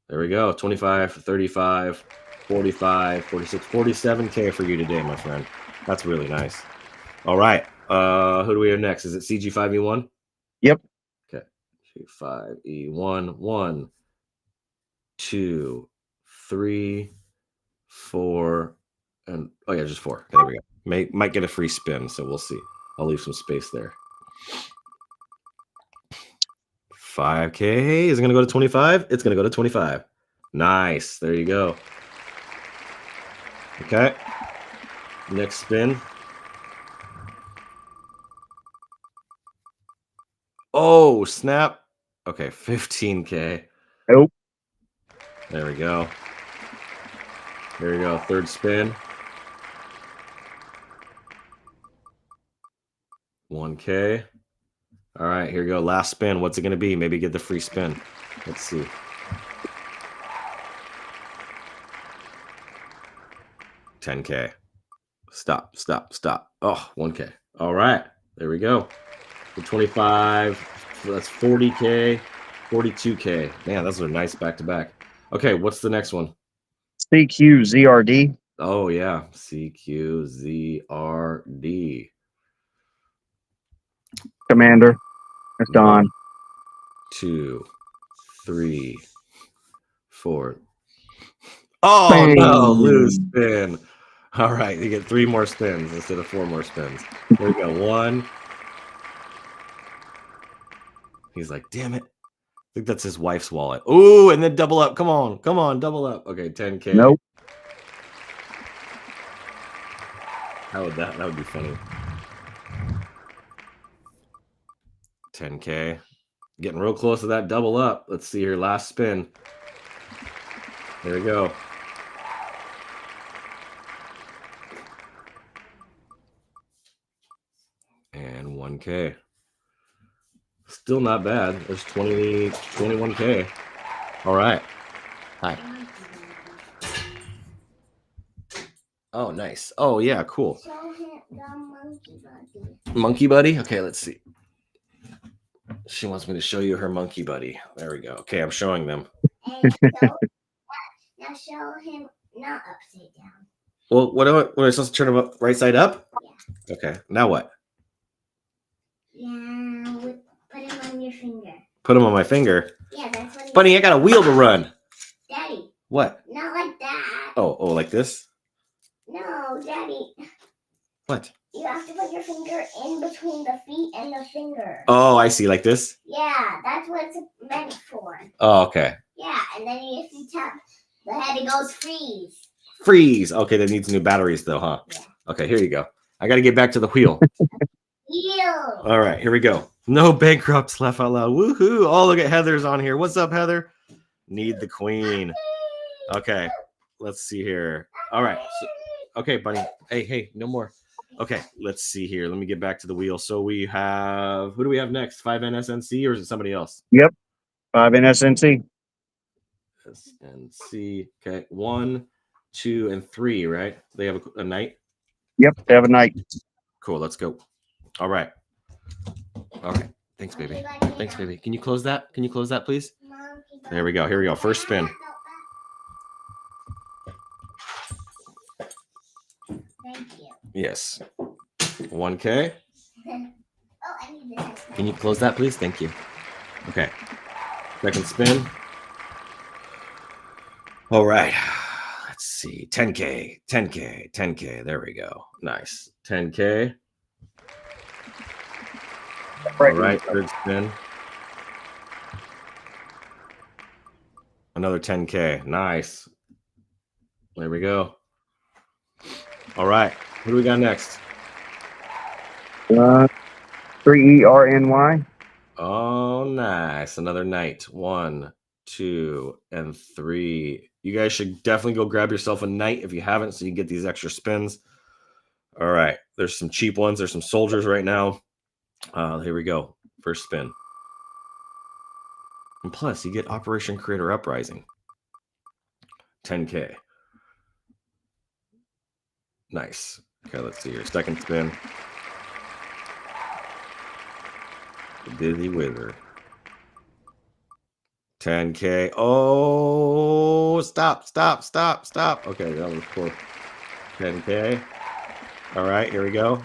There we go. 25, 35, 45, 46, 47K for you today, my friend. That's really nice. All right. Who do we have next? Is it CG5E1? Yep. Okay. CG5E1. 1, 2, 3, 4, and oh yeah, just 4. Okay, there we go. Might get a free spin, so we'll see. I'll leave some space there. 5K. Is it going to go to 25? It's going to go to 25. Nice. There you go. Okay. Next spin. Oh, snap. Okay, 15K. Nope. There we go. There you go. Third spin. 1K. All right, here you go. Last spin. What's it going to be? Maybe get the free spin. Let's see. $10K. Stop, stop, stop. Oh, 1K. All right. There we go. For 25. That's 40K. 42K. Man, those are nice back to back. Okay, what's the next one? CQZRD. Oh, yeah. CQZRD. Commander. It's Don. 1, 2, 3, 4. Oh, no. Lose spin. All right. You get 3 more spins instead of 4 more spins. There we go. 1. He's like, damn it. I think that's his wife's wallet. Ooh, and then double up. Come on. Come on. Double up. Okay, 10K. Nope. That would be funny. 10K. Getting real close to that double up. Let's see here. Last spin. There we go. And 1K. Still not bad. There's 21K. All right. Hi. Oh, nice. Oh, yeah, cool. Show him the monkey buddy. Monkey buddy? Okay, let's see. She wants me to show you her monkey buddy. There we go. Okay, I'm showing them. And so, now show him not upside down. Well, what am I supposed to turn them up right side up? Yeah. Okay, now what? Yeah, put him on your finger. Put them on my finger. Yeah, that's what. Bunny, I got a wheel to run. Daddy, What? not like that. Oh, like this? No, Daddy, What? you have to put your finger in between the feet and the finger. Oh, I see. Like this? Yeah, that's what it's meant for. Oh, okay. Yeah, and then if you tap the head, it goes freeze. Freeze. Okay, that needs new batteries though, huh? Yeah. Okay, here you go. I got to get back to the wheel. Ew. All right, here we go. No bankrupts, laugh out loud. Woohoo. Oh, look at Heather's on here. What's up, Heather? Need the queen. Okay, let's see here. All right. So, okay, bunny. Hey, no more. Okay, let's see here. Let me get back to the wheel. So we have, who do we have next? 5NSNC or is it somebody else? 5NSNC. SNC. Okay, 1, 2, and 3, right? They have a night? Yep, they have a night. Cool, let's go. All right. Thanks, baby. Thanks, baby. Can you close that? Can you close that, please? There we go. Here we go. First spin. Thank you. Yes. 1K. Oh, I need this. Can you close that, please? Thank you. Okay. Second spin. All right. Let's see. 10K. 10K. 10K. There we go. Nice. 10K. All right. Third spin. Another 10K. Nice. There we go. All right. What do we got next? 3ERNY. Oh, nice. Another night. 1, 2, and 3. You guys should definitely go grab yourself a night if you haven't, so you can get these extra spins. All right. There's some cheap ones. There's some soldiers right now. Here we go. First spin. And plus, you get Operation Creator Uprising. 10K. Nice. Okay, let's see here. Second spin. The Dizzy Wizard. 10K. Oh, stop. Okay, that was cool. 10K. All right, here we go.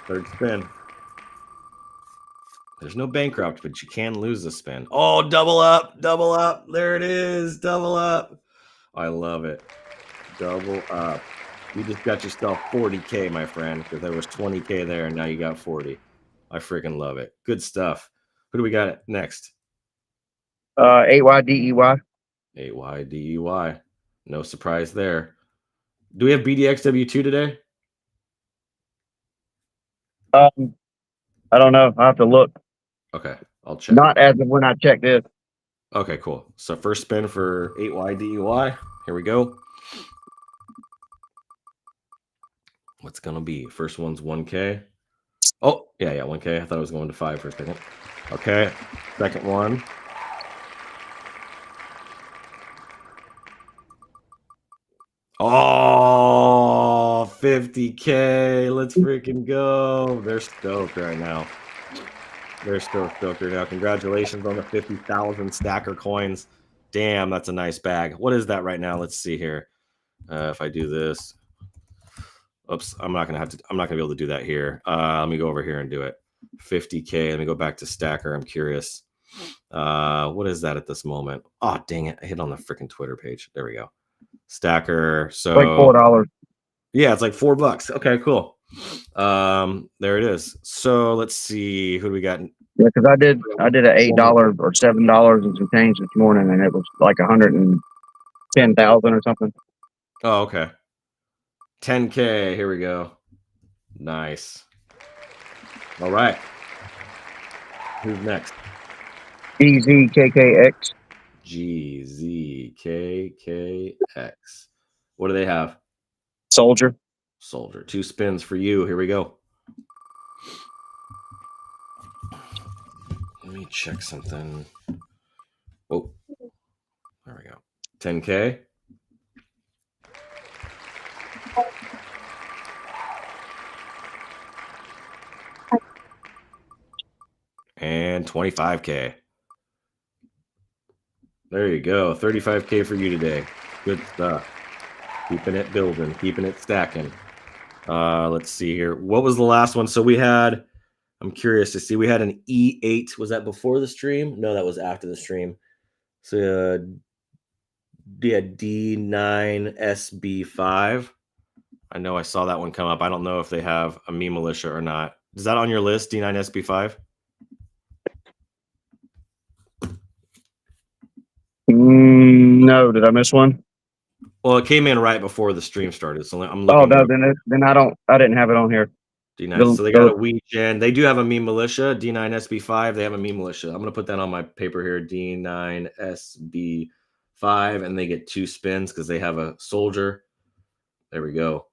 Third spin. There's no bankrupt, but you can lose the spin. Oh, double up. There it is. Double up. I love it. Double up. You just got yourself 40K, my friend, because there was 20K there, and now you got 40. I freaking love it. Good stuff. Who do we got next? 8YDEY. 8YDEY. No surprise there. Do we have BDXW2 today? I don't know. I'll have to look. Okay, I'll check. Not as of when I checked this. Okay, cool. So first spin for 8YDEY. Here we go. What's going to be? First one's 1K. Oh, yeah, 1K. I thought I was going to 5 for a second. Okay, second one. Oh, 50K. Let's freaking go. They're stoked right now. They're still stoked right now. Congratulations on the 50,000 stacker coins. Damn, that's a nice bag. What is that right now? Let's see here. If I do this. Oops, I'm not gonna be able to do that here. Let me go over here and do it. 50K. Let me go back to stacker. I'm curious. What is that at this moment? Oh, dang it. I hit on the freaking Twitter page. There we go. Stacker. So Like $4. yeah, it's like $4. Okay, cool. There it is. So let's see. Who do we got? Yeah, because I did an $8 or $7 and some change this morning, and it was like 110,000 or something. Oh, okay. 10K. Here we go. Nice. All right. Who's next? EZKKX. GZKKX. What do they have? Soldier. Soldier. 2 spins for you. Here we go. Let me check something. Oh, there we go. 10K. And 25K. There you go. 35K for you today. Good stuff. Keeping it building, keeping it stacking. Let's see here. What was the last one? So we had, I'm curious to see, we had an E8. Was that before the stream? No, that was after the stream. So yeah, D9SB5. I know I saw that one come up. I don't know if they have a me militia or not. Is that on your list, D9SB5? No, did I miss one? Well, it came in right before the stream started, so I'm Oh looking. no, then I didn't have it on here. D9. So they got a Wii Gen. They do have a me militia. D9SB5. They have a me militia. I'm gonna put that on my paper here. D9SB5, and they get 2 spins because they have a soldier. There we go.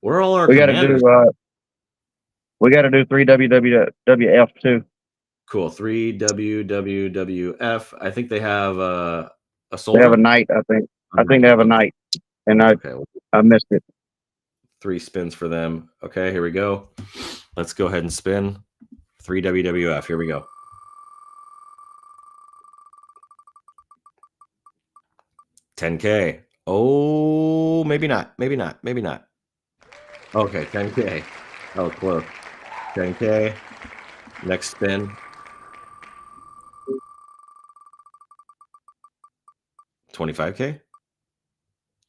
Where are all our commanders? We got to do 3 WWF too. Cool. 3 WWWF. I think they have a soldier. They have a knight. I think they have a knight, and I missed it. 3 spins for them. Okay, here we go. Let's go ahead and spin. 3 WWF. Here we go. $10K. Oh, maybe not. Maybe not. Maybe not. Okay, 10K. Oh, close. 10K. Next spin. 25K.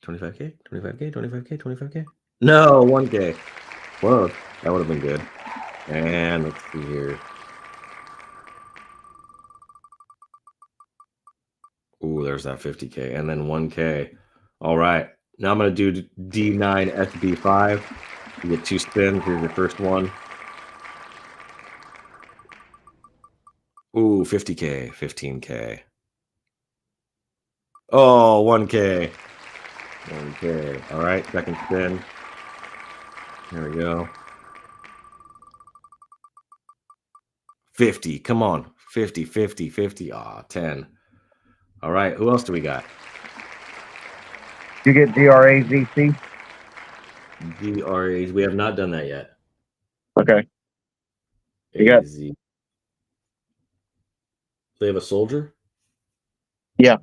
25K. 25K. 25K. 25K. No, 1K. Whoa, that would have been good. And let's see here. Ooh, there's that 50K. And then 1K. All right. Now I'm going to do D9SB5. You get 2 spins. Here's your first one. Ooh, 50K. 15K. Oh, 1K. 1K. All right. Second spin. There we go. 50. Come on. 50, 50, 50. Aw, 10. All right. Who else do we got? You get DRAZC? DRAs. We have not done that yet. Okay. You got. AZ. They have a soldier? Yeah.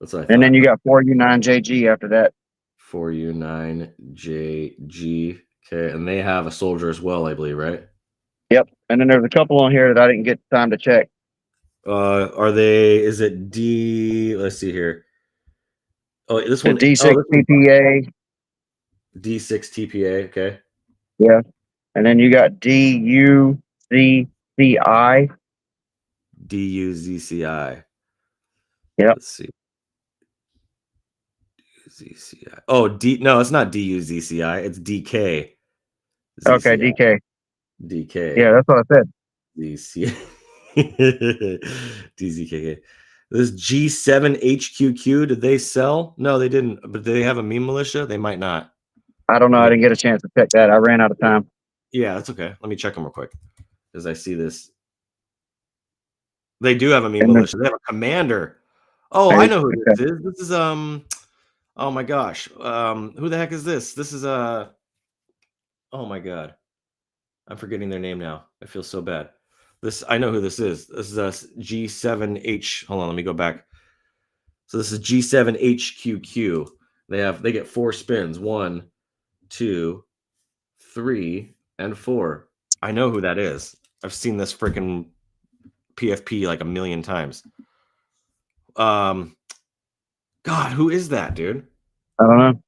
That's what I thought. And then you got 4U9JG after that. 4U9JG. Okay. And they have a soldier as well, I believe, right? Yep. And then there's a couple on here that I didn't get time to check. Are they, is it D, let's see here. Oh, this one. D6 TPA. D6 TPA, okay. Yeah. And then you got DUZCI. DUZCI. Yep. Let's see. DUZCI. Oh, no, it's not DUZCI. It's DK. ZCI. Okay, DK. DK. Yeah, that's what I said. DCI. DZKK. This G7HQQ, did they sell? No, they didn't. But do they have a meme militia? They might not. I don't know. I didn't get a chance to check that. I ran out of time. Yeah, that's okay. Let me check them real quick. As I see this. They do have a meme militia. They have a commander. Oh, I know who this is. This is oh my gosh. Who the heck is this? This is oh my god. I'm forgetting their name now. I feel so bad. I know who this is. This is a G7H. Hold on, let me go back. So this is G7HQQ. They get 4 spins. 1, 2, 3, and 4. I know who that is. I've seen this freaking PFP like a million times. God, who is that, dude? I don't know.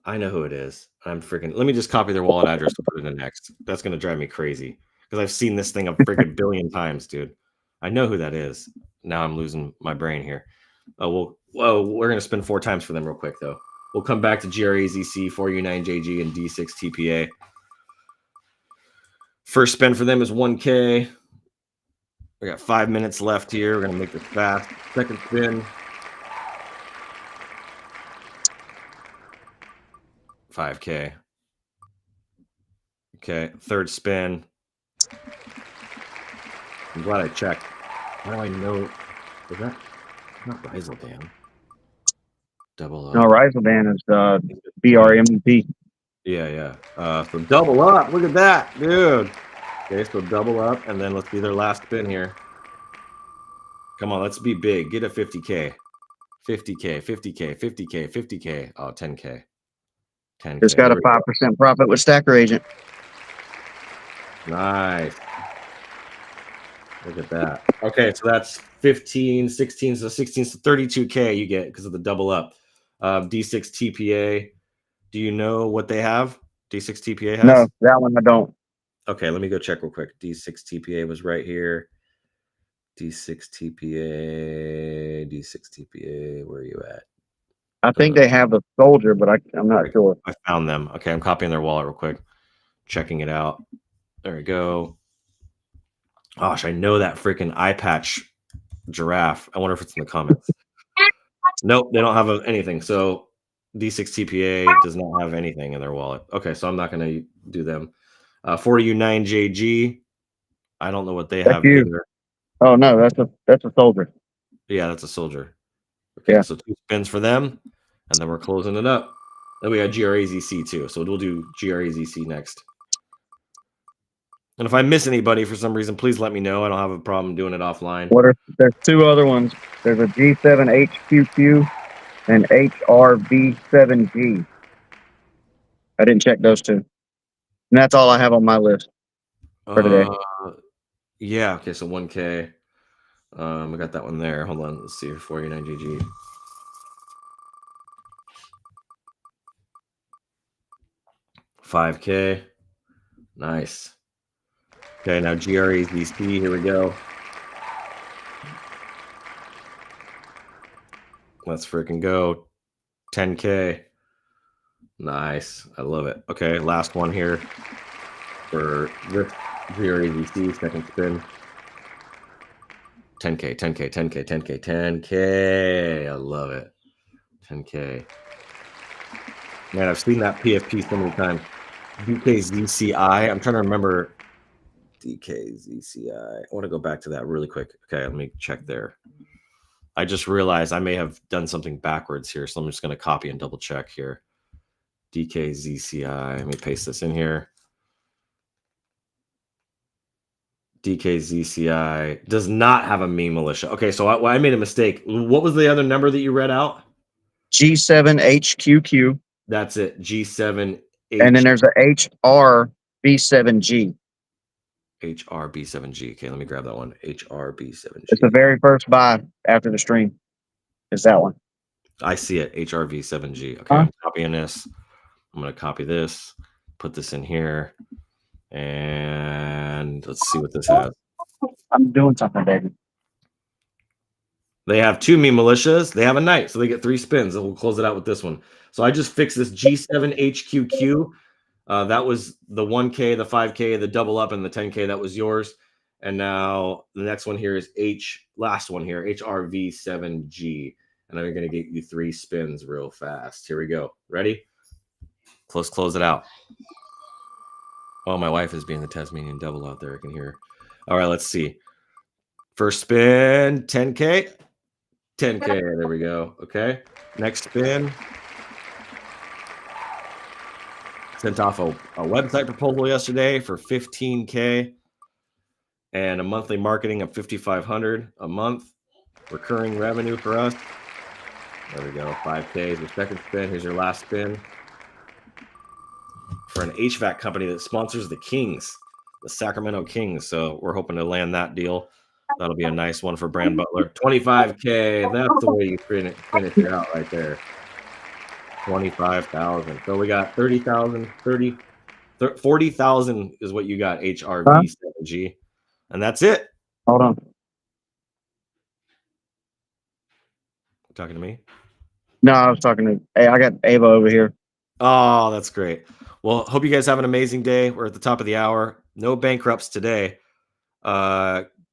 I know who it is. I'm freaking. Let me just copy their wallet address and put it in next. That's gonna drive me crazy because I've seen this thing a freaking billion times, dude. I know who that is. Now I'm losing my brain here. We're gonna spin 4 times for them real quick though. We'll come back to GRAZC, 4U9JG, and D6 TPA. First spin for them is 1K. We got 5 minutes left here. We're gonna make this fast. Second spin. 5K. Okay, third spin. I'm glad I checked. How do I know? Is that not Riseldan? Double No, up. Riseldan is BRMP. Yeah. So double up. Look at that, dude. Okay, so double up, and then let's do their last spin here. Come on, let's be big. Get a 50K. 50K, 50K, 50K, 50K. Oh, 10K. 10K. Just got There a we go. 5% profit with Stacker Agent. Nice. Look at that. Okay, so that's 15, 16, so 16, so 32K you get because of the double up. D6 TPA. Do you know what they have? D6 TPA has? No, that one I don't. Okay, let me go check real quick. D6 TPA was right here. D6 TPA, D6 TPA, where are you at? I think they have a soldier, but I'm not sure. I found them. Okay, I'm copying their wallet real quick. Checking it out. There we go. Gosh, I know that freaking eye patch giraffe. I wonder if it's in the comments. Nope, they don't have anything. So D6 TPA does not have anything in their wallet. Okay, so I'm not going to do them. 40U9JG. I don't know what they have either. Oh no, that's a soldier. Yeah, that's a soldier. Okay, Yeah. so 2 spins for them, and then we're closing it up. Then we got GRAZC too. So we'll do GRAZC next. And if I miss anybody for some reason, please let me know. I don't have a problem doing it offline. There's 2 other ones. There's a G7HQQ and HRV7G. I didn't check those 2. And that's all I have on my list for today. Yeah, okay, so 1K. I got that one there. Hold on, let's see. 49GG. $5K. Nice. Okay, now GRAZC. Here we go. Let's freaking go. 10K. Nice. I love it. Okay, last one here for this GRAZC. Second spin. 10K, 10K, 10K, 10K, 10K. I love it. 10K. Man, I've seen that PFP so many times. DKZCI. I'm trying to remember. DKZCI. I want to go back to that really quick. Okay, let me check there. I just realized I may have done something backwards here, so I'm just going to copy and double check here. DKZCI. Let me paste this in here. DKZCI does not have a meme militia. Okay, so I made a mistake. What was the other number that you read out? G7HQQ. That's it. G7H. And then there's a HRV7G. HRB7G. Okay, let me grab that one. HRB7G. It's the very first buy after the stream. Is that one? I see it. HRV7G. Okay, I'm copying this. I'm going to copy this, put this in here, and let's see what this has. I'm doing something, baby. They have 2 meme militias. They have a knight, so they get 3 spins, and we'll close it out with this one. So I just fixed this G7HQQ. That was the 1K, the 5K, the double up, and the 10K. That was yours. And now the next one here is last one here, HRV7G. And I'm going to get you 3 spins real fast. Here we go. Ready? Close it out. Oh, my wife is being the Tasmanian devil out there. I can hear her. All right, let's see. First spin, 10K. 10K. There we go. Okay. Next spin. Sent off a website proposal yesterday for 15K and a monthly marketing of 5,500 a month. Recurring revenue for us. There we go. 5K is your second spin. Here's your last spin. For an HVAC company that sponsors the Kings, the Sacramento Kings. So we're hoping to land that deal. That'll be a nice one for Brand Butler. 25K. That's the way you finish it out right there. 25,000. So we got 30,000, 40,000 is what you got, HRV7G. And that's it. Hold on. Talking to me? No, I was talking to. Hey, I got Ava over here. Oh, that's great. Well, hope you guys have an amazing day. We're at the top of the hour. No bankrupts today.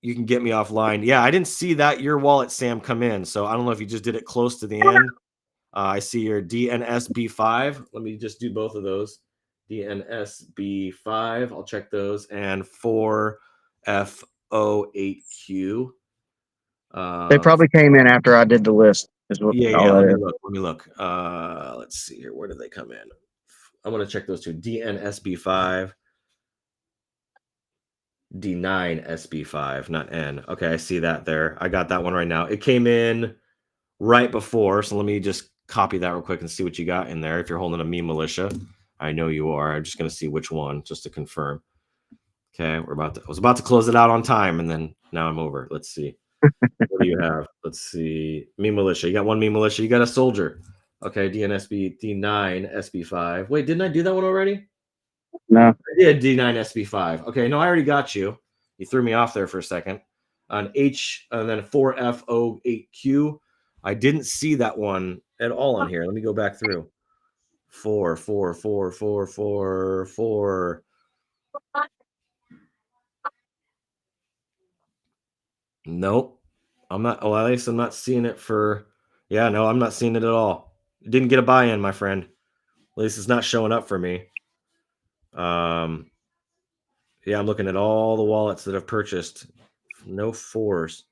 you can get me offline. Yeah, I didn't see that your wallet, Sam, come in. So I don't know if you just did it close to the end. I see your DNSB5. Let me just do both of those. DNSB5. I'll check those. And 4F08Q. They probably came in after I did the list. Is what Yeah. all Let that me is. look. Let me look. Let's see here. Where did they come in? I'm going to check those two. DNSB5. D9 SB5, not N. Okay, I see that there. I got that one right now. It came in right before, so let me just copy that real quick and see what you got in there. If you're holding a me militia, I know you are. I'm just going to see which one just to confirm. Okay, I was about to close it out on time, and then now I'm over. Let's see. What do you have? Let's see. Me militia. You got one me militia. You got a soldier. Okay, DNSB D9 SB5. Wait, didn't I do that one already? No. I did D9 SB5. Okay, no, I already got you. You threw me off there for a second. On H and then 4F08Q. I didn't see that one at all on here. Let me go back through. 4. Nope. I'm not. Oh, at least I'm not seeing it for. Yeah, no, I'm not seeing it at all. Didn't get a buy-in, my friend. At least it's not showing up for me. Yeah, I'm looking at all the wallets that have purchased. No 4s.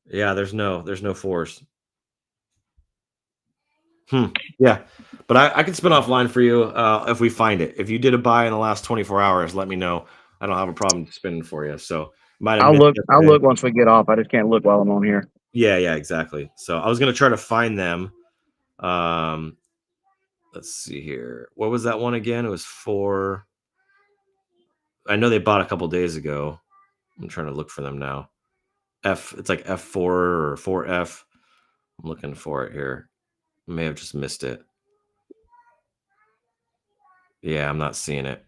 Yeah, there's no 4s. Yeah, but I can spin offline for you if we find it. If you did a buy in the last 24 hours, let me know. I don't have a problem spinning for you. So might have I'll missed look. it I'll today. look once we get off. I just can't look while I'm on here. Yeah, exactly. So I was gonna try to find them. Let's see here. What was that one again? It was 4. I know they bought a couple days ago. I'm trying to look for them now. It's like F4 or 4F. I'm looking for it here. I may have just missed it. Yeah, I'm not seeing it.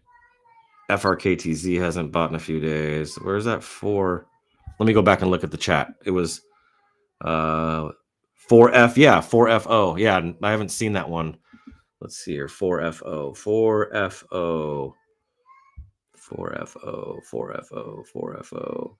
FRKTZ hasn't bought in a few days. Where's that 4? Let me go back and look at the chat. It was 4F. Yeah, 4FO. Yeah, I haven't seen that one. Let's see here. 4FO. 4FO. 4FO. 4FO. 4FO.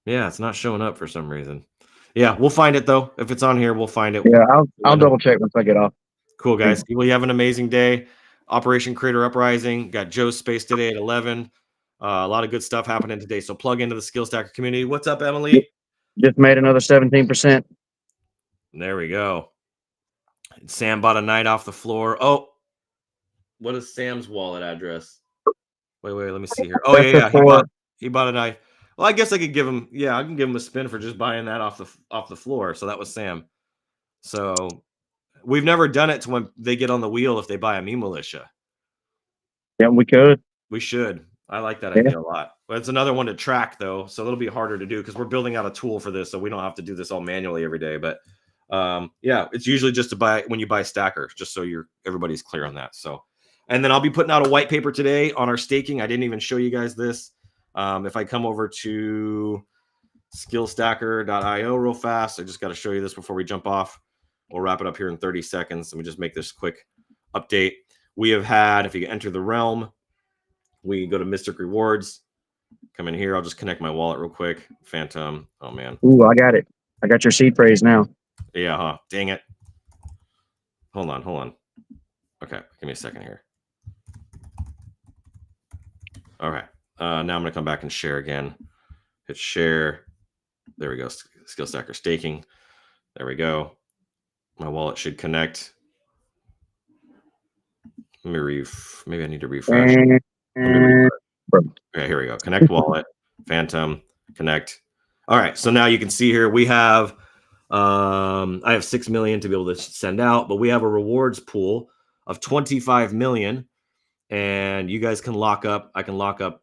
Yeah, it's not showing up for some reason. Yeah, we'll find it though. If it's on here, we'll find it. Yeah, I'll double check once I get off. Cool, guys. Well, you have an amazing day. Operation Creator Uprising. Got Joe's Space today at 11. A lot of good stuff happening today. So plug into the Skill Stacker community. What's up, Emily? Just made another 17%. There we go. Sam bought a night off the floor. Oh, what is Sam's wallet address? Wait, let me see here. Oh, That's yeah. for He bought a knife. Well, I guess I could give him. Yeah, I can give him a spin for just buying that off the floor. So that was Sam. So we've never done it to when they get on the wheel if they buy a me militia. Yeah, we could. We should. I like that Yeah. idea a lot. But it's another one to track though, so it'll be harder to do because we're building out a tool for this, so we don't have to do this all manually every day. But yeah, it's usually just to buy when you buy stackers, just so everybody's clear on that. So, and then I'll be putting out a white paper today on our staking. I didn't even show you guys this. If I come over to skillstacker.io real fast, I just got to show you this before we jump off. We'll wrap it up here in 30 seconds. Let me just make this quick update. We have had, if you enter the realm, we go to Mystic Rewards. Come in here. I'll just connect my wallet real quick. Phantom. Oh, man. Ooh, I got it. I got your seed phrase now. Yeah, huh? Dang it. Hold on. Okay, give me a second here. All right. Now I'm going to come back and share again. Hit share. There we go. Skill Stacker staking. There we go. My wallet should connect. Let me maybe I need to refresh. Okay, here we go. Connect wallet, Phantom, connect. All right, so now you can see here we have I have 6 million to be able to send out, but we have a rewards pool of 25 million, and you guys can lock up. I can lock up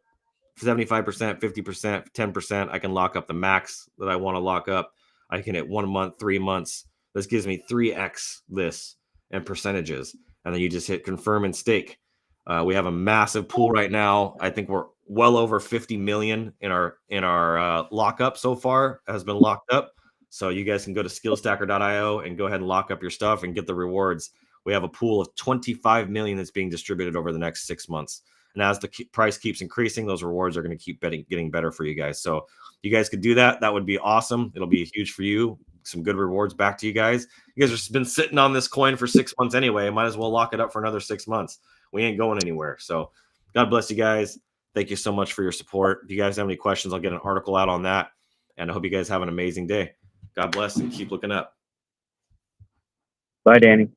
75%, 50%, 10%. I can lock up the max that I want to lock up. I can hit 1 month, 3 months. This gives me 3x this and percentages, and then you just hit confirm and stake. We have a massive pool right now. I think we're well over 50 million in our lockup so far has been locked up. So you guys can go to skillstacker.io and go ahead and lock up your stuff and get the rewards. We have a pool of 25 million that's being distributed over the next 6 months. And as the price keeps increasing, those rewards are going to keep getting better for you guys. So you guys could do that. That would be awesome. It'll be huge for you. Some good rewards back to you guys. You guys have been sitting on this coin for 6 months anyway. Might as well lock it up for another 6 months. We ain't going anywhere. So God bless you guys. Thank you so much for your support. If you guys have any questions, I'll get an article out on that. And I hope you guys have an amazing day. God bless and keep looking up. Bye, Danny.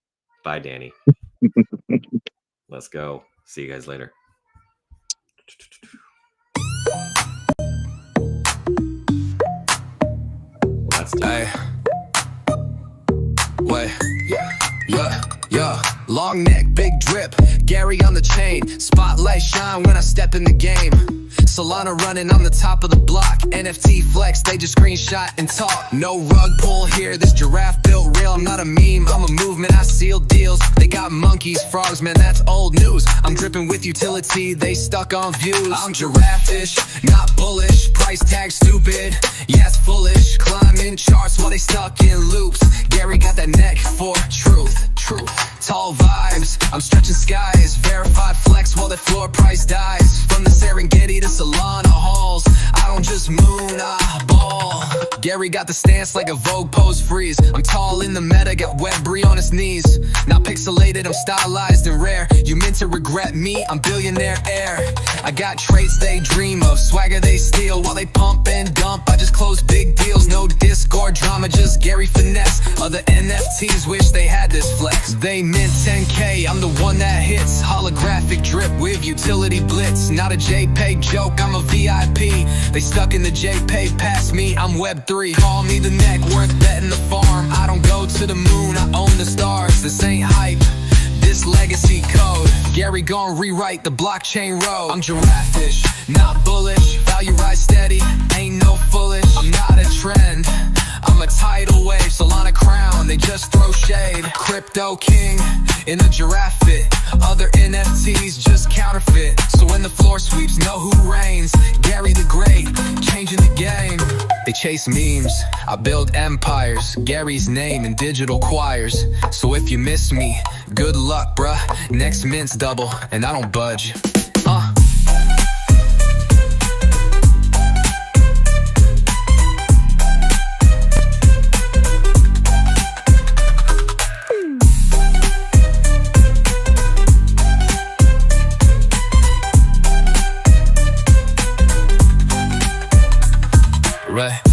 Bye, Danny. Let's go. See you guys later. That's Hey. Wait. Yeah. Long neck, big drip. Gary on the chain. Spotlight shine when I step in the game. Solana running on the top of the block. NFT flex, they just screenshot and talk. No rug pull here, this giraffe built real. I'm not a meme, I'm a movement, I seal deals. They got monkeys, frogs, man, that's old news. I'm dripping with utility, they stuck on views. I'm giraffe-ish, not bullish. Price tag stupid, yes, foolish. Climbing charts while they stuck in loops. Gary got that neck for truth. Tall vibes, I'm stretching skies. Verified flex while the floor price dies. From the Serengeti to Solana halls, I don't just moon, I ball. Gary got the stance like a Vogue pose freeze. I'm tall in the meta, got Web3 on his knees. Not pixelated, I'm stylized and rare. You meant to regret me, I'm billionaire heir. I got traits they dream of, swagger they steal. While they pump and dump, I just close big deals. No Discord drama, just Gary finesse. Other NFTs wish they had this flex. They mint 10K, I'm the one that hits. Holographic drip with utility blitz. Not a JPEG joke, I'm a VIP. They stuck in the JPEG past me, I'm Web3. Call me the neck, worth betting the farm. I don't go to the moon, I own the stars. This ain't hype, this legacy code. Gary gon' rewrite the blockchain road. I'm giraffe-ish, not bullish. Value rise steady, ain't no foolish. I'm not a trend, I'm a tidal wave. Solana crown, they just throw shade. Crypto king in the giraffe fit. Other NFTs just counterfeit. So when the floor sweeps, know who reigns. Gary the Great, changing the game. They chase memes, I build empires. Gary's name in digital choirs. So if you miss me, good luck, bruh. Next mint's double, and I don't budge. Right.